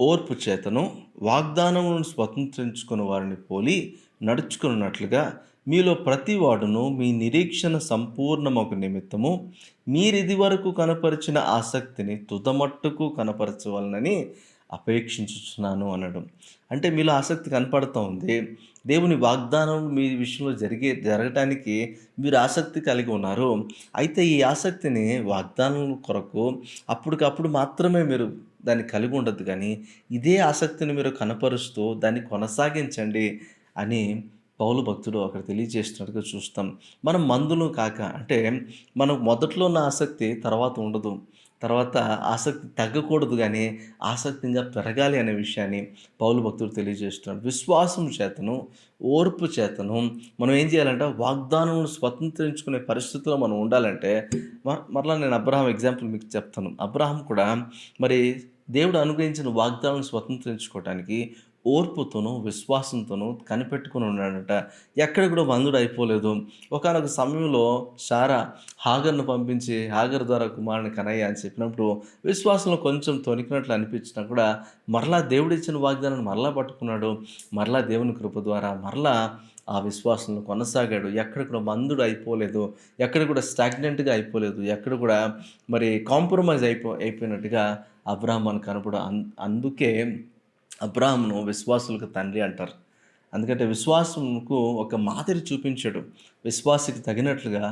[SPEAKER 1] ఓర్పు చేతను వాగ్దానములను స్వతంత్రించుకుని వారిని పోలి నడుచుకున్నట్లుగా మీలో ప్రతివాడును మీ నిరీక్షణ సంపూర్ణమగు నిమిత్తము మీరిది వరకు కనపరిచిన ఆసక్తిని తుదమట్టుకు కనపరచవలనని అపేక్షించుచున్నాను అనడం. అంటే మీలో ఆసక్తి కనపడుతూ ఉంది. దేవుని వాగ్దానం మీ విషయంలో జరగటానికి మీరు ఆసక్తి కలిగి ఉన్నారు. అయితే ఈ ఆసక్తిని వాగ్దానం కొరకు అప్పటికప్పుడు మాత్రమే మీరు దాన్ని కలిగి ఉండొద్దు కానీ ఇదే ఆసక్తిని మీరు కనపరుస్తూ దాన్ని కొనసాగించండి అని పౌలు భక్తుడు అక్కడ తెలియజేస్తున్నట్టుగా చూస్తాం. మనం మందులు కాక అంటే మనకు మొదట్లో ఉన్న ఆసక్తి తర్వాత ఉండదు. తర్వాత ఆసక్తి తగ్గకూడదు కానీ ఆసక్తిగా పెరగాలి అనే విషయాన్ని పౌలు భక్తుడు తెలియజేస్తున్నాడు. విశ్వాసం చేతను ఓర్పు చేతను మనం ఏం చేయాలంటే వాగ్దానం స్వతంత్రించుకునే పరిస్థితిలో మనం ఉండాలంటే మరలా నేను అబ్రహాం ఎగ్జాంపుల్ మీకు చెప్తాను. అబ్రహాం కూడా మరి దేవుడు అనుగ్రహించిన వాగ్దానం స్వతంత్రించుకోవటానికి ఓర్పుతోనూ విశ్వాసంతోనూ కనిపెట్టుకుని ఉన్నాడట. ఎక్కడ కూడా బంధుడు అయిపోలేదు. ఒకానొక సమయంలో సారా హాగర్ను పంపించి హాగర్ ద్వారా కుమారుని కనయ్య అని చెప్పినప్పుడు విశ్వాసంలో కొంచెం తొణికినట్లు అనిపించినా కూడా మరలా దేవుడిచ్చిన వాగ్దానాన్ని మరలా పట్టుకున్నాడు. మరలా దేవుని కృప ద్వారా మరలా ఆ విశ్వాసంలో కొనసాగాడు. ఎక్కడ కూడా మందుడు అయిపోలేదు. ఎక్కడ కూడా స్టాగ్నెంట్గా అయిపోలేదు. ఎక్కడ కూడా మరి కాంప్రమైజ్ అయిపోయినట్టుగా అబ్రాహాం మనకు కనపడు. అందుకే అబ్రాహామును విశ్వాసులకు తండ్రి అంటారు. ఎందుకంటే విశ్వాసముకు ఒక మాదిరి చూపించాడు. విశ్వాసకి తగినట్లుగా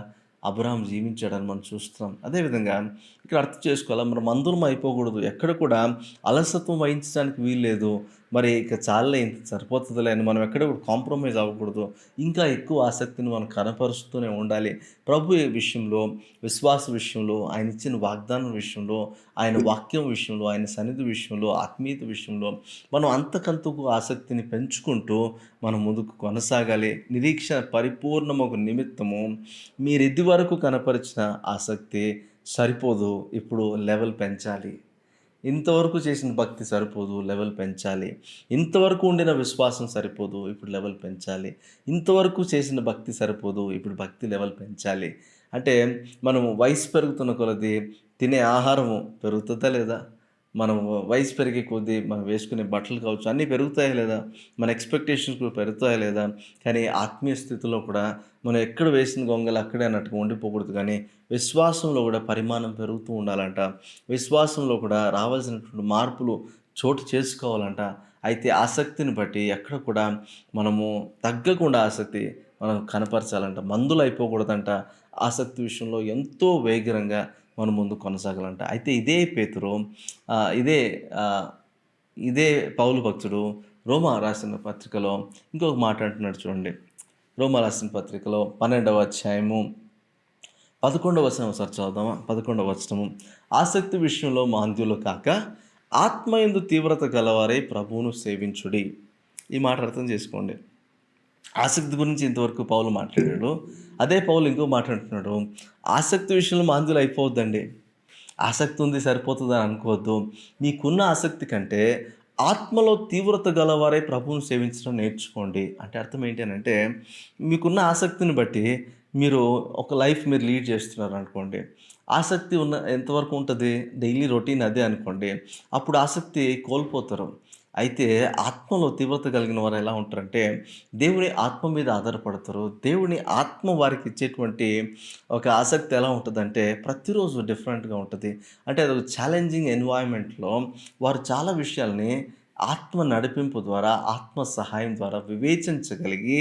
[SPEAKER 1] అబ్రాహాం జీవించాడని మనం చూస్తున్నాం. అదేవిధంగా ఇక్కడ అర్థం చేసుకోవాలి, మనం మందులం అయిపోకూడదు. ఎక్కడ కూడా అలసత్వం వహించడానికి వీల్లేదు. మరి ఇక చాలే ఇంత సరిపోతుందిలే అని మనం ఎక్కడ కూడా కాంప్రమైజ్ అవ్వకూడదు. ఇంకా ఎక్కువ ఆసక్తిని మనం కనపరుస్తూనే ఉండాలి. ప్రభు విషయంలో, విశ్వాస విషయంలో, ఆయన ఇచ్చిన వాగ్దానం విషయంలో, ఆయన వాక్యం విషయంలో, ఆయన సన్నిధి విషయంలో, ఆత్మీయత విషయంలో మనం అంతకంతకు ఆసక్తిని పెంచుకుంటూ మనం ముందుకు కొనసాగాలి. నిరీక్షణ పరిపూర్ణమగు నిమిత్తము మీరు ఇది వరకు కనపరిచిన ఆసక్తి సరిపోదు, ఇప్పుడు లెవెల్ పెంచాలి. ఇంతవరకు చేసిన భక్తి సరిపోదు, లెవెల్ పెంచాలి. ఇంతవరకు ఉండిన విశ్వాసం సరిపోదు, ఇప్పుడు లెవెల్ పెంచాలి. ఇంతవరకు చేసిన భక్తి సరిపోదు, ఇప్పుడు భక్తి లెవెల్ పెంచాలి. అంటే మనము వయసు పెరుగుతున్న కొలది తినే ఆహారము పెరుగుతుందా లేదా? మనం వయసు పెరిగే కొద్దీ మనం వేసుకునే బట్టలు కావచ్చు అన్నీ పెరుగుతాయా లేదా? మన ఎక్స్పెక్టేషన్స్ కూడా పెరుగుతాయా లేదా? కానీ ఆత్మీయ స్థితిలో కూడా మనం ఎక్కడ వేసిన గొంగలు అక్కడే అన్నట్టుగా ఉండిపోకూడదు. కానీ విశ్వాసంలో కూడా పరిమాణం పెరుగుతూ ఉండాలంట. విశ్వాసంలో కూడా రావాల్సినటువంటి మార్పులు చోటు చేసుకోవాలంట. అయితే ఆసక్తిని బట్టి ఎక్కడ కూడా మనము తగ్గకుండా ఆసక్తి మనం కనపరచాలంట. మందులు అయిపోకూడదంట. ఆసక్తి విషయంలో ఎంతో వేగంగా మనం ముందు కొనసాగాలంట. అయితే ఇదే పేతురు ఇదే ఇదే పౌలు భక్తుడు రోమా రాసిన పత్రికలో ఇంకొక మాట అంటున్నాడు చూడండి. రోమా రాసిన పత్రికలో 12వ అధ్యాయము 11వ వచనం ఒకసారి చదువుదామా? 11వ వచనము, ఆసక్తి విషయంలో మాంద్యులు కాక ఆత్మయందు తీవ్రత గలవారై ప్రభువును సేవించుడి. ఈ మాట అర్థం చేసుకోండి. ఆసక్తి గురించి ఇంతవరకు పౌలు మాట్లాడాడు. అదే పౌలు ఇంకో మాట్లాడుతున్నాడు, ఆసక్తి విషయంలో మాంద్యులు అయిపోవద్దండి. ఆసక్తి ఉంది సరిపోతుందని అనుకోవద్దు. మీకున్న ఆసక్తి కంటే ఆత్మలో తీవ్రత గలవారై ప్రభువును సేవించడం నేర్చుకోండి. అంటే అర్థం ఏంటి అని అంటే, మీకున్న ఆసక్తిని బట్టి మీరు ఒక లైఫ్ మీరు లీడ్ చేస్తున్నారు అనుకోండి. ఆసక్తి ఎంతవరకు ఉంటుంది? డైలీ రొటీన్ అదే అనుకోండి. అప్పుడు ఆసక్తి కోల్పోతారు. అయితే ఆత్మలో తీవ్రత కలిగిన వారు ఎలా ఉంటారంటే దేవుని ఆత్మ మీద ఆధారపడతారు. దేవుని ఆత్మ వారికి ఇచ్చేటువంటి ఒక ఆసక్తి ఎలా ఉంటుందంటే ప్రతిరోజు డిఫరెంట్గా ఉంటుంది. అంటే అది ఒక ఛాలెంజింగ్ ఎన్వైరన్మెంట్లో వారు చాలా విషయాల్ని ఆత్మ నడిపింపు ద్వారా, ఆత్మ సహాయం ద్వారా వివేచించగలిగి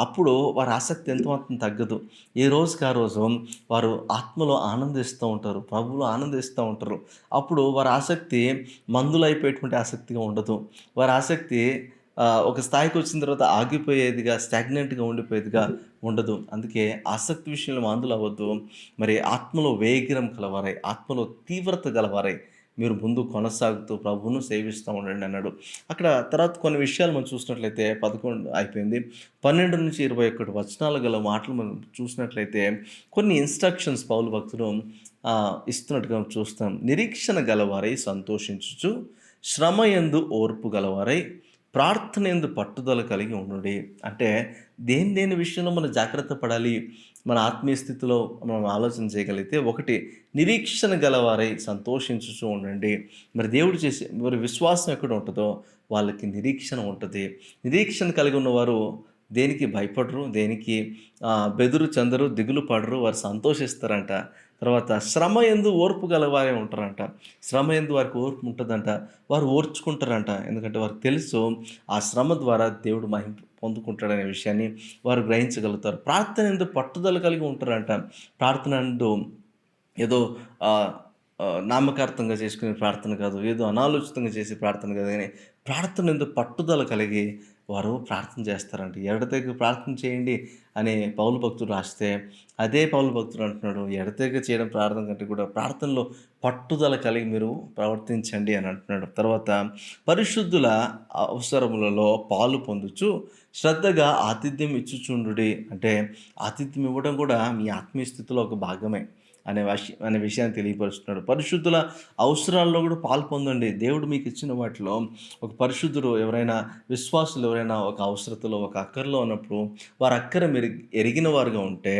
[SPEAKER 1] అప్పుడు వారి ఆసక్తి ఎంతమాత్రం తగ్గదు. ఏ రోజుకి ఆ రోజు వారు ఆత్మలో ఆనందిస్తూ ఉంటారు, ప్రభువులో ఆనందిస్తూ ఉంటారు. అప్పుడు వారి ఆసక్తి మందులు అయిపోయేటువంటి ఆసక్తిగా ఉండదు. వారి ఆసక్తి ఒక స్థాయికి వచ్చిన తర్వాత ఆగిపోయేదిగా, స్టాగ్నెంట్‌గా ఉండిపోయేదిగా ఉండదు. అందుకే ఆసక్తి విషయంలో మందులవ్వద్దు. మరి ఆత్మలో వేగిరం కలవారై, ఆత్మలో తీవ్రత గలవారై మీరు ముందు కొనసాగుతూ ప్రభువును సేవిస్తా ఉండండి అన్నాడు. అక్కడ తర్వాత కొన్ని విషయాలు మనం చూసినట్లయితే 11 అయిపోయింది. 12-21 వచనాలు గల మాటలు మనం చూసినట్లయితే కొన్ని ఇన్‌స్ట్రక్షన్స్ పౌలు భక్తుడు ఇస్తున్నట్టుగా మనం చూస్తాం. నిరీక్షణ గలవారై సంతోషించుచు, శ్రమయందు ఓర్పు గలవారై, ప్రార్థనయందు పట్టుదల కలిగి ఉండుడి. అంటే దేని దేని విషయంలో మనం జాగ్రత్త పడాలి, మన ఆత్మీయ స్థితిలో మనం ఆలోచన చేయగలిగితే, ఒకటి నిరీక్షణ గలవారై సంతోషించుచు ఉండండి. మరి దేవుడు చేసే మరి విశ్వాసం ఎక్కడ ఉంటుందో వాళ్ళకి నిరీక్షణ ఉంటుంది. నిరీక్షణ కలిగి ఉన్నవారు దేనికి భయపడరు, దేనికి బెదురు చెందరు, దిగులు పడరు, వారు సంతోషిస్తారంట. తర్వాత శ్రమ యందు ఓర్పు గలవారే ఉంటారంట. శ్రమ యందు వారికి ఓర్పు ఉంటుందంట. వారు ఓర్చుకుంటారంట. ఎందుకంటే వారికి తెలుసు ఆ శ్రమ ద్వారా దేవుడు మహిమ పొందుకుంటాడనే విషయాన్ని వారు గ్రహించగలుగుతారు. ప్రార్థన యందు పట్టుదల కలిగి ఉంటారంట. ప్రార్థన యందు ఏదో ఆహ్, నామకార్థంగా చేసుకునే ప్రార్థన కాదు. ఏదో అనాలోచితంగా చేసే ప్రార్థన కాదు గానీ, ప్రార్థన యందు పట్టుదల కలిగి వారు ప్రార్థన చేస్తారంట. ఎడతెగక ప్రార్థన చేయండి అని పౌలు భక్తుడు రాస్తే, అదే పౌలు భక్తుడు అంటున్నాడు, ఎడతెగక చేయడం ప్రార్థన కంటే కూడా ప్రార్థనలో పట్టుదల కలిగి మీరు ప్రవర్తించండి అని అంటున్నాడు. తర్వాత పరిశుద్ధుల అవసరములలో పాలు పొందుచు శ్రద్ధగా ఆతిథ్యం ఇచ్చుచుండుడి. అంటే ఆతిథ్యం ఇవ్వడం కూడా మీ ఆత్మీయ స్థితిలో ఒక భాగమే అనే విషయాన్ని తెలియపరుస్తున్నాడు. పరిశుద్ధుల అవసరాల్లో కూడా పాలు పొందండి. దేవుడు మీకు ఇచ్చిన వాటిలో ఒక పరిశుద్ధుడు ఎవరైనా, విశ్వాసులు ఎవరైనా ఒక అవసరతలో, ఒక అక్కరలో ఉన్నప్పుడు వారి అక్కర మీరు ఎరిగిన వారుగా ఉంటే,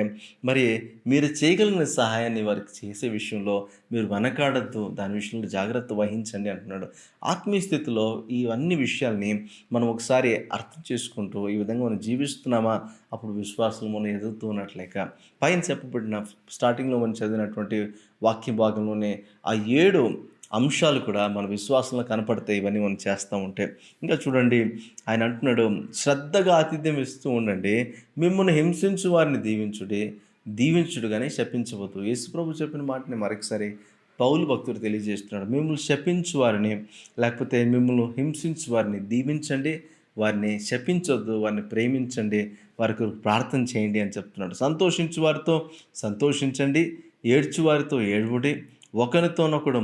[SPEAKER 1] మరి మీరు చేయగలిగిన సహాయాన్ని వారికి చేసే విషయంలో మీరు వెనకాడద్దు, దాని విషయంలో జాగ్రత్త వహించండి అంటున్నాడు. ఆత్మీయ స్థితిలో ఇవన్నీ విషయాల్ని మనం ఒకసారి అర్థం చేసుకుంటూ ఈ విధంగా మనం జీవిస్తున్నామా, అప్పుడు విశ్వాసం మనం ఎదుగుతూ ఉన్నట్లేక పైన చెప్పబడిన స్టార్టింగ్లో మనం చదివినటువంటి వాక్య భాగంలోనే ఆ 7 అంశాలు కూడా మన విశ్వాసంలో కనపడతాయి, ఇవన్నీ మనం చేస్తూ ఉంటే. ఇంకా చూడండి, ఆయన అంటున్నాడు, శ్రద్ధగా ఆతిథ్యం ఇస్తూ ఉండండి, మిమ్మల్ని హింసించు వారిని దీవించుడు కానీ శపించవద్దు. యేసుప్రభు చెప్పిన మాటని మరొకసారి పౌలు భక్తుడు తెలియజేస్తున్నాడు. మిమ్మల్ని శపించు వారిని, లేకపోతే మిమ్మల్ని హింసించు వారిని దీవించండి, వారిని శపించొద్దు, వారిని ప్రేమించండి, వారికి ప్రార్థన చేయండి అని చెప్తున్నాడు. సంతోషించు వారితో సంతోషించండి, ఏడ్చు వారితో ఏడువుడి, ఒకరితోనొకడు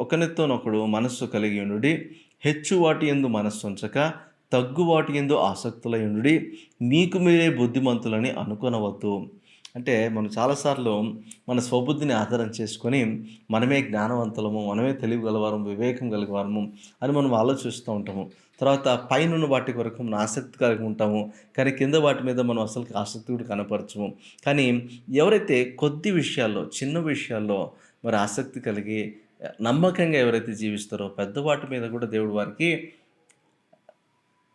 [SPEAKER 1] ఒకరితోనొకడు మనస్సు కలిగి ఉండుడి, హెచ్చు వాటి యందు మనస్సు ఉంచక తగ్గు వాటి యందు ఆసక్తులై ఉండుడి, మీకు మీరే బుద్ధిమంతులని అనుకొనవద్దు. అంటే మనం చాలాసార్లు మన స్వబుద్ధిని ఆధారం చేసుకొని మనమే జ్ఞానవంతులము, మనమే తెలివి గలవారము, వివేకం గలవారము అని మనం ఆలోచిస్తూ ఉంటాము. తర్వాత పైనున్న వాటి వరకు మనం ఆసక్తి కలిగి ఉంటాము, కానీ కింద వాటి మీద మనం అసలు ఆసక్తి కూడా కనపరచము. కానీ ఎవరైతే కొద్ది విషయాల్లో, చిన్న విషయాల్లో మరి ఆసక్తి కలిగి నమ్మకంగా ఎవరైతే జీవిస్తారో, పెద్ద వాటి మీద కూడా దేవుడు వారికి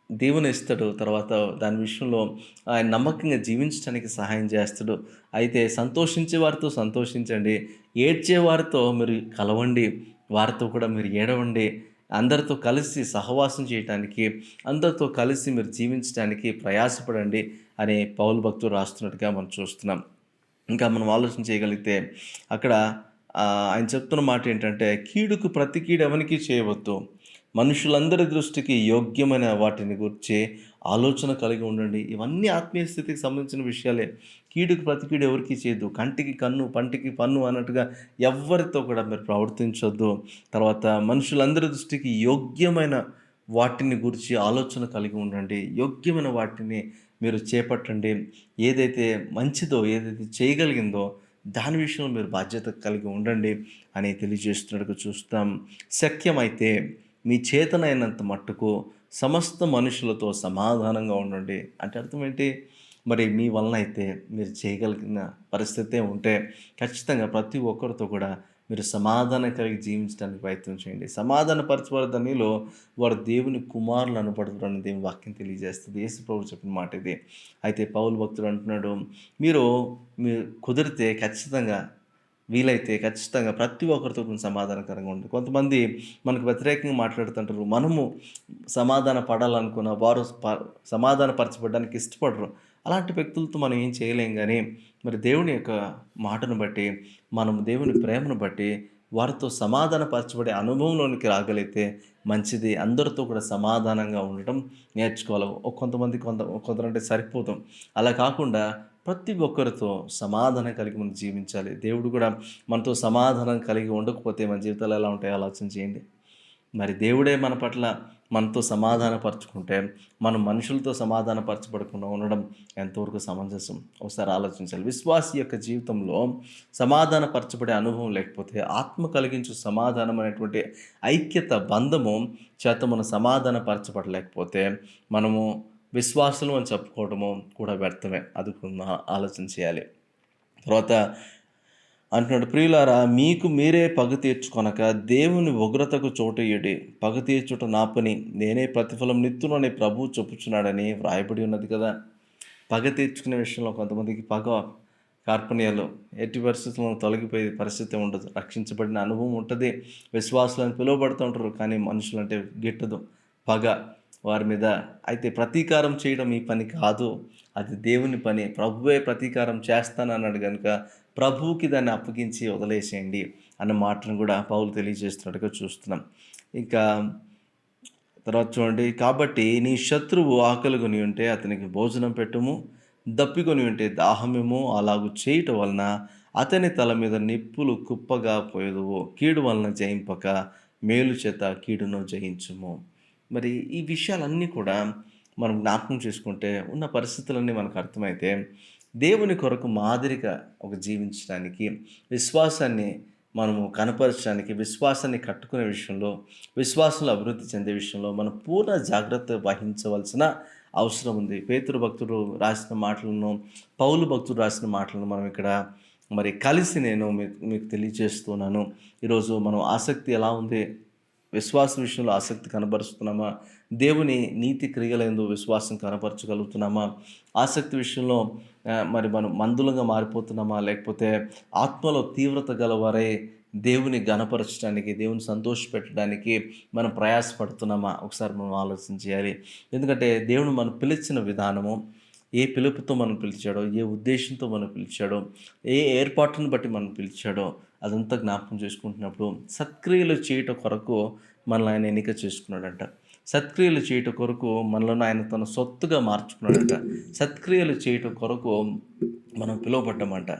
[SPEAKER 1] దేవునిస్తాడు. తర్వాత దాని విషయంలో ఆయన నమ్మకంగా జీవించడానికి సహాయం చేస్తాడు. అయితే సంతోషించే వారితో సంతోషించండి, ఏడ్చే వారితో మీరు కలవండి, వారితో కూడా మీరు ఏడవండి. అందరితో కలిసి సహవాసం చేయటానికి, అందరితో కలిసి మీరు జీవించడానికి ప్రయాసపడండి అని పౌలు భక్తుడు రాస్తున్నట్టుగా మనం చూస్తున్నాం. ఇంకా మనం ఆలోచన చేయగలిగితే అక్కడ ఆయన చెప్తున్న మాట ఏంటంటే, కీడుకు ప్రతి కీడు ఎవనికి చేయవద్దు, మనుషులందరి దృష్టికి యోగ్యమైన వాటిని గురించి ఆలోచన కలిగి ఉండండి. ఇవన్నీ ఆత్మీయ స్థితికి సంబంధించిన విషయాలే. కీడుకు ప్రతి కీడు ఎవరికి చేయదు, కంటికి కన్ను పంటికి పన్ను అన్నట్టుగా ఎవరితో కూడా మీరు ప్రవర్తించొద్దు. తర్వాత మనుషులందరి దృష్టికి యోగ్యమైన వాటిని గురించి ఆలోచన కలిగి ఉండండి. యోగ్యమైన వాటిని మీరు చేపట్టండి. ఏదైతే మంచిదో, ఏదైతే చేయగలిగిందో దాని విషయంలో మీరు బాధ్యత కలిగి ఉండండి అని తెలియజేస్తున్నట్టుగా చూస్తాం. శక్యమైతే మీ చేతనైనంత మట్టుకు సమస్త మనుషులతో సమాధానంగా ఉండండి. అంటే అర్థం ఏంటి? మరి మీ వలన అయితే మీరు చేయగలిగిన పరిస్థితే ఉంటే ఖచ్చితంగా ప్రతి ఒక్కరితో కూడా మీరు సమాధానం కలిగి జీవించడానికి ప్రయత్నం చేయండి. సమాధానపరచబడే దానిలో వారు దేవుని కుమారులు అనబడతారని దేవుని వాక్యం తెలియజేస్తుంది. యేసు ప్రభువు చెప్పిన మాట ఇది. అయితే పౌలు భక్తుడు అంటున్నాడు, మీరు కుదిరితే ఖచ్చితంగా, వీలైతే ఖచ్చితంగా ప్రతి ఒక్కరితో కొంచెం సమాధానకరంగా ఉంటుంది. కొంతమంది మనకు వ్యతిరేకంగా మాట్లాడుతుంటారు. మనము సమాధాన పడాలనుకున్న వారు సమాధానపరచబడడానికి ఇష్టపడరు. అలాంటి వ్యక్తులతో మనం ఏం చేయలేం. కానీ మరి దేవుని యొక్క మాటను బట్టి, మనం దేవుని ప్రేమను బట్టి వారితో సమాధానపరచబడే అనుభవంలోనికి రాగలిగితే మంచిది. అందరితో కూడా సమాధానంగా ఉండటం నేర్చుకోవాలి. కొందరంటే సరిపోతాం. అలా కాకుండా ప్రతి ఒక్కరితో సమాధానం కలిగి మనం జీవించాలి. దేవుడు కూడా మనతో సమాధానం కలిగి ఉండకపోతే మన జీవితాలు ఎలా ఉంటాయో ఆలోచన చేయండి. మరి దేవుడే మన పట్ల మనతో సమాధానపరచుకుంటే, మనం మనుషులతో సమాధానపరచబడకుండా ఉండడం ఎంతవరకు సమంజసం? ఒకసారి ఆలోచించాలి. విశ్వాసి యొక్క జీవితంలో సమాధానపరచబడే అనుభవం లేకపోతే, ఆత్మ కలిగించు సమాధానం అనేటువంటి ఐక్యత బంధము చేత మనం సమాధానపరచబడలేకపోతే, మనము విశ్వాసులు అని చెప్పుకోవడము కూడా వ్యర్థమే. అది ఆలోచన చేయాలి. తర్వాత అంటున్నాడు, ప్రియులారా మీకు మీరే పగ తీర్చుకొనక దేవుని ఉగ్రతకు చోటియ్యుడి. పగ తీర్చుట నా పని, నేనే ప్రతిఫలం నిత్తునని ప్రభువు చెప్పుచున్నాడని వ్రాయబడి ఉన్నది కదా. పగ తీర్చుకునే విషయంలో కొంతమందికి పగ కార్పణ్యాలు ఎట్టి పరిస్థితుల్లో తొలగిపోయే పరిస్థితి ఉండదు. రక్షించబడిన అనుభవం ఉంటుంది, విశ్వాసులను పిలువబడుతూ ఉంటారు, కానీ మనుషులంటే గిట్టదు పగ వారి మీద. అయితే ప్రతీకారం చేయడం ఈ పని కాదు, అది దేవుని పని. ప్రభువే ప్రతీకారం చేస్తానన్నాడు కనుక ప్రభువుకి దాన్ని అప్పగించి వదిలేసేయండి అన్న మాటను కూడా పౌలు తెలియజేస్తున్నట్టుగా చూస్తున్నాం. ఇంకా తర్వాత చూడండి, కాబట్టి నీ శత్రువు ఆకలిగొని ఉంటే అతనికి భోజనం పెట్టుము, దప్పికొని ఉంటే దాహమేమో. అలాగూ చేయటం వలన అతని తల మీద నిప్పులు కుప్పగా పోయేదువు. కీడు వలన జయింపక మేలు చేత కీడును జయించుము. మరి ఈ విషయాలన్నీ కూడా మనం జ్ఞాపకం చేసుకుంటే, ఉన్న పరిస్థితులన్నీ మనకు అర్థమైతే, దేవుని కొరకు మాదిరిగా ఒక జీవించడానికి, విశ్వాసాన్ని మనము కనపరచడానికి, విశ్వాసాన్ని కట్టుకునే విషయంలో, విశ్వాసంలో అభివృద్ధి చెందే విషయంలో మనం పూర్ణ జాగ్రత్త వహించవలసిన అవసరం ఉంది. పేతురు భక్తుడు రాసిన మాటలను, పౌలు భక్తుడు రాసిన మాటలను మనం ఇక్కడ మరి కలిసి నేను మీకు తెలియజేస్తున్నాను. ఈరోజు మనం ఆసక్తి ఎలా ఉంది? విశ్వాస విషయంలో ఆసక్తి కనబరుస్తున్నామా? దేవుని నీతి క్రియలందు విశ్వాసం కనపరచగలుగుతున్నామా? ఆసక్తి విషయంలో మరి మనం మందులుగా మారిపోతున్నామా? లేకపోతే ఆత్మలో తీవ్రత గలవారే దేవుని గణపరచడానికి, దేవుని సంతోషపెట్టడానికి మనం ప్రయాసపడుతున్నామా? ఒకసారి మనం ఆలోచన చేయాలి. ఎందుకంటే దేవుడు మనం పిలిచిన విధానము, ఏ పిలుపుతో మనం పిలిచాడో, ఏ ఉద్దేశంతో మనం పిలిచాడో, ఏ ఏర్పాటును బట్టి మనం పిలిచాడో అదంతా జ్ఞాపకం చేసుకుంటున్నప్పుడు సత్క్రియలు చేయటం కొరకు మనల్ని ఆయన ఎన్నిక చేసుకున్నాడంట. సత్క్రియలు చేయటం కొరకు మనలను ఆయన తన సొత్తుగా మార్చుకున్నాడంట. సత్క్రియలు చేయటం కొరకు మనం పిలువబడ్డామంట.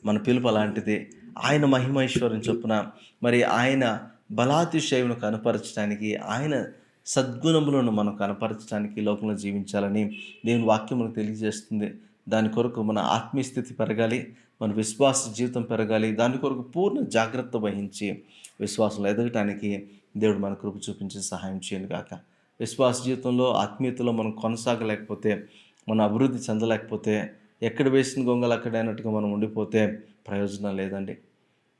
[SPEAKER 1] మన పిలుపు అలాంటిది. ఆయన మహిమైశ్వర్యం చొప్పున మరి ఆయన బలాతిశయమును కనపరచడానికి, ఆయన సద్గుణములను మనం కనపరచడానికి లోకంలో జీవించాలని దేవుని వాక్యం మనకు తెలియజేస్తుంది. దాని కొరకు మన ఆత్మీయ స్థితి పెరగాలి, మన విశ్వాస జీవితం పెరగాలి. దాని కొరకు పూర్ణ జాగ్రత్త వహించి విశ్వాసంలో ఎదగటానికి దేవుడు మన కృప చూపించి సహాయం చేయను గాక. విశ్వాస జీవితంలో, ఆత్మీయతలో మనం కొనసాగలేకపోతే, మనం అభివృద్ధి చెందలేకపోతే, ఎక్కడ వేసిన గొంగలు అక్కడే అన్నట్టుగా మనం ఉండిపోతే ప్రయోజనం లేదండి.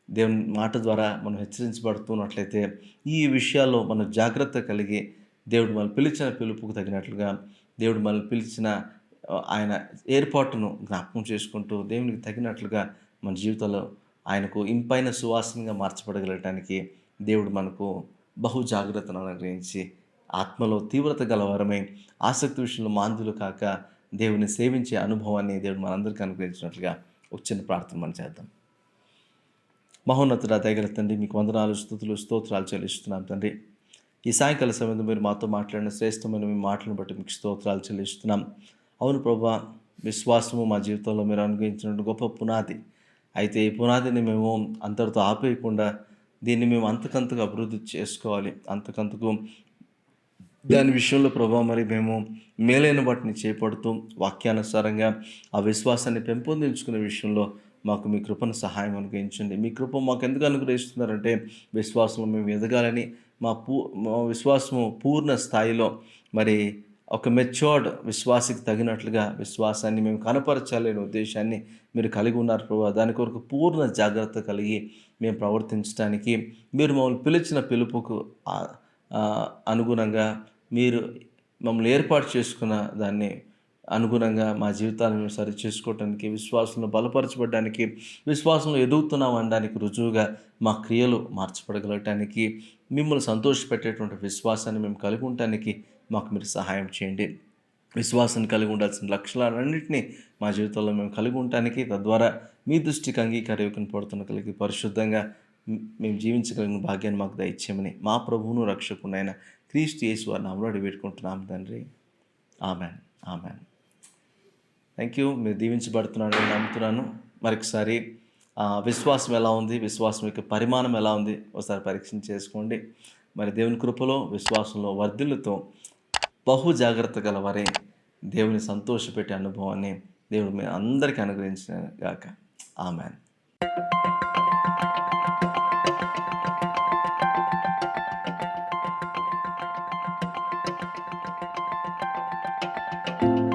[SPEAKER 1] దేవుని మాట ద్వారా మనం హెచ్చరించబడుతున్నట్లయితే ఈ విషయాల్లో మనం జాగ్రత్త కలిగి, దేవుడు మనల్ని పిలిచిన పిలుపుకు తగినట్లుగా, దేవుడు మనల్ని పిలిచిన ఆయన ఏర్పాటును జ్ఞాపకం చేసుకుంటూ, దేవునికి తగినట్లుగా మన జీవితంలో ఆయనకు ఇంపైన సువాసనగా మార్చబడగలటానికి దేవుడు మనకు బహు జాగ్రత్తను అనుగ్రహించి, ఆత్మలో తీవ్రత గలవారమై, ఆసక్తి విషయంలో మాంద్యులు కాక దేవుని సేవించే అనుభవాన్ని దేవుడు మనందరికీ అనుగ్రహించినట్లుగా ఒక చిన్న ప్రార్థన మనం చేద్దాం. మహోన్నతుడా, దయగల తండ్రి, మీకు వందనాలు, స్తుతులు, స్తోత్రాలు చెల్లిస్తున్నాం తండ్రి. ఈ సాయంకాల సమయంలో మీరు మాతో మాట్లాడిన శ్రేష్టమైన మీ మాటలను బట్టి మీకు స్తోత్రాలు చెల్లిస్తున్నాం. అవును ప్రభువా, విశ్వాసము మా జీవితంలో మీరు అనుగ్రహించిన గొప్ప పునాది. అయితే ఈ పునాదిని మేము అంతటితో ఆపేయకుండా దీన్ని మేము అంతకంతకు అభివృద్ధి చేసుకోవాలి. అంతకంతకు దాని విషయంలో ప్రభావ మరి మేము మేలైన వాటిని చేపడుతూ వాక్యానుసారంగా ఆ విశ్వాసాన్ని పెంపొందించుకునే విషయంలో మాకు మీ కృపను సహాయం అనుగ్రహించండి. మీ కృప మాకు ఎందుకు అనుగ్రహిస్తున్నారంటే విశ్వాసంలో మేము ఎదగాలని, మా విశ్వాసము పూర్ణ స్థాయిలో మరి ఒక మెచ్యూర్డ్ విశ్వాసికి తగినట్లుగా విశ్వాసాన్ని మేము కనపరచాలనే ఉద్దేశాన్ని మీరు కలిగి ఉన్నారు ప్రభావ. దాని కొరకు పూర్ణ జాగ్రత్త కలిగి మేము ప్రవర్తించడానికి, మీరు మమ్మల్ని పిలిచిన పిలుపుకు అనుగుణంగా, మీరు మమ్మల్ని ఏర్పాటు చేసుకున్న దాన్ని అనుగుణంగా మా జీవితాలను మేము సరి చేసుకోవడానికి, విశ్వాసంలో బలపరచబడడానికి, విశ్వాసంలో ఎదుగుతున్నాం అనడానికి రుజువుగా మా క్రియలు మార్చబడగలటానికి, మిమ్మల్ని సంతోషపెట్టేటువంటి విశ్వాసాన్ని మేము కలిగి ఉండటానికి మాకు మీరు సహాయం చేయండి. విశ్వాసాన్ని కలిగి ఉండాల్సిన లక్షణాలన్నింటినీ మా జీవితంలో మేము కలిగి ఉండటానికి, తద్వారా మీ దృష్టికి అంగీకారయోగ్యం పడుతున్న కలిగి పరిశుద్ధంగా మేము జీవించగలిగిన భాగ్యాన్ని మాకు దయచేయమని మా ప్రభువును రక్షకునైన క్రీస్తు యేసు వారి నామములో అడిగి పెట్టుకుంటున్నాం తండ్రి. ఆమెన్. ఆమెన్. Thank you. మీరు దీవించబడుతున్నారని నమ్ముతున్నాను. మరొకసారి విశ్వాసం ఎలా ఉంది, విశ్వాసం యొక్క పరిమాణం ఎలా ఉంది ఒకసారి పరీక్ష చేసుకోండి. మరి దేవుని కృపలో విశ్వాసంలో వర్ధిల్లుతో బహు జాగ్రత్త గలవారే దేవుని సంతోషపెట్టే అనుభవాన్ని దేవుడు మీ అందరికీ అనుగ్రహించిన గాక. ఆమెన్.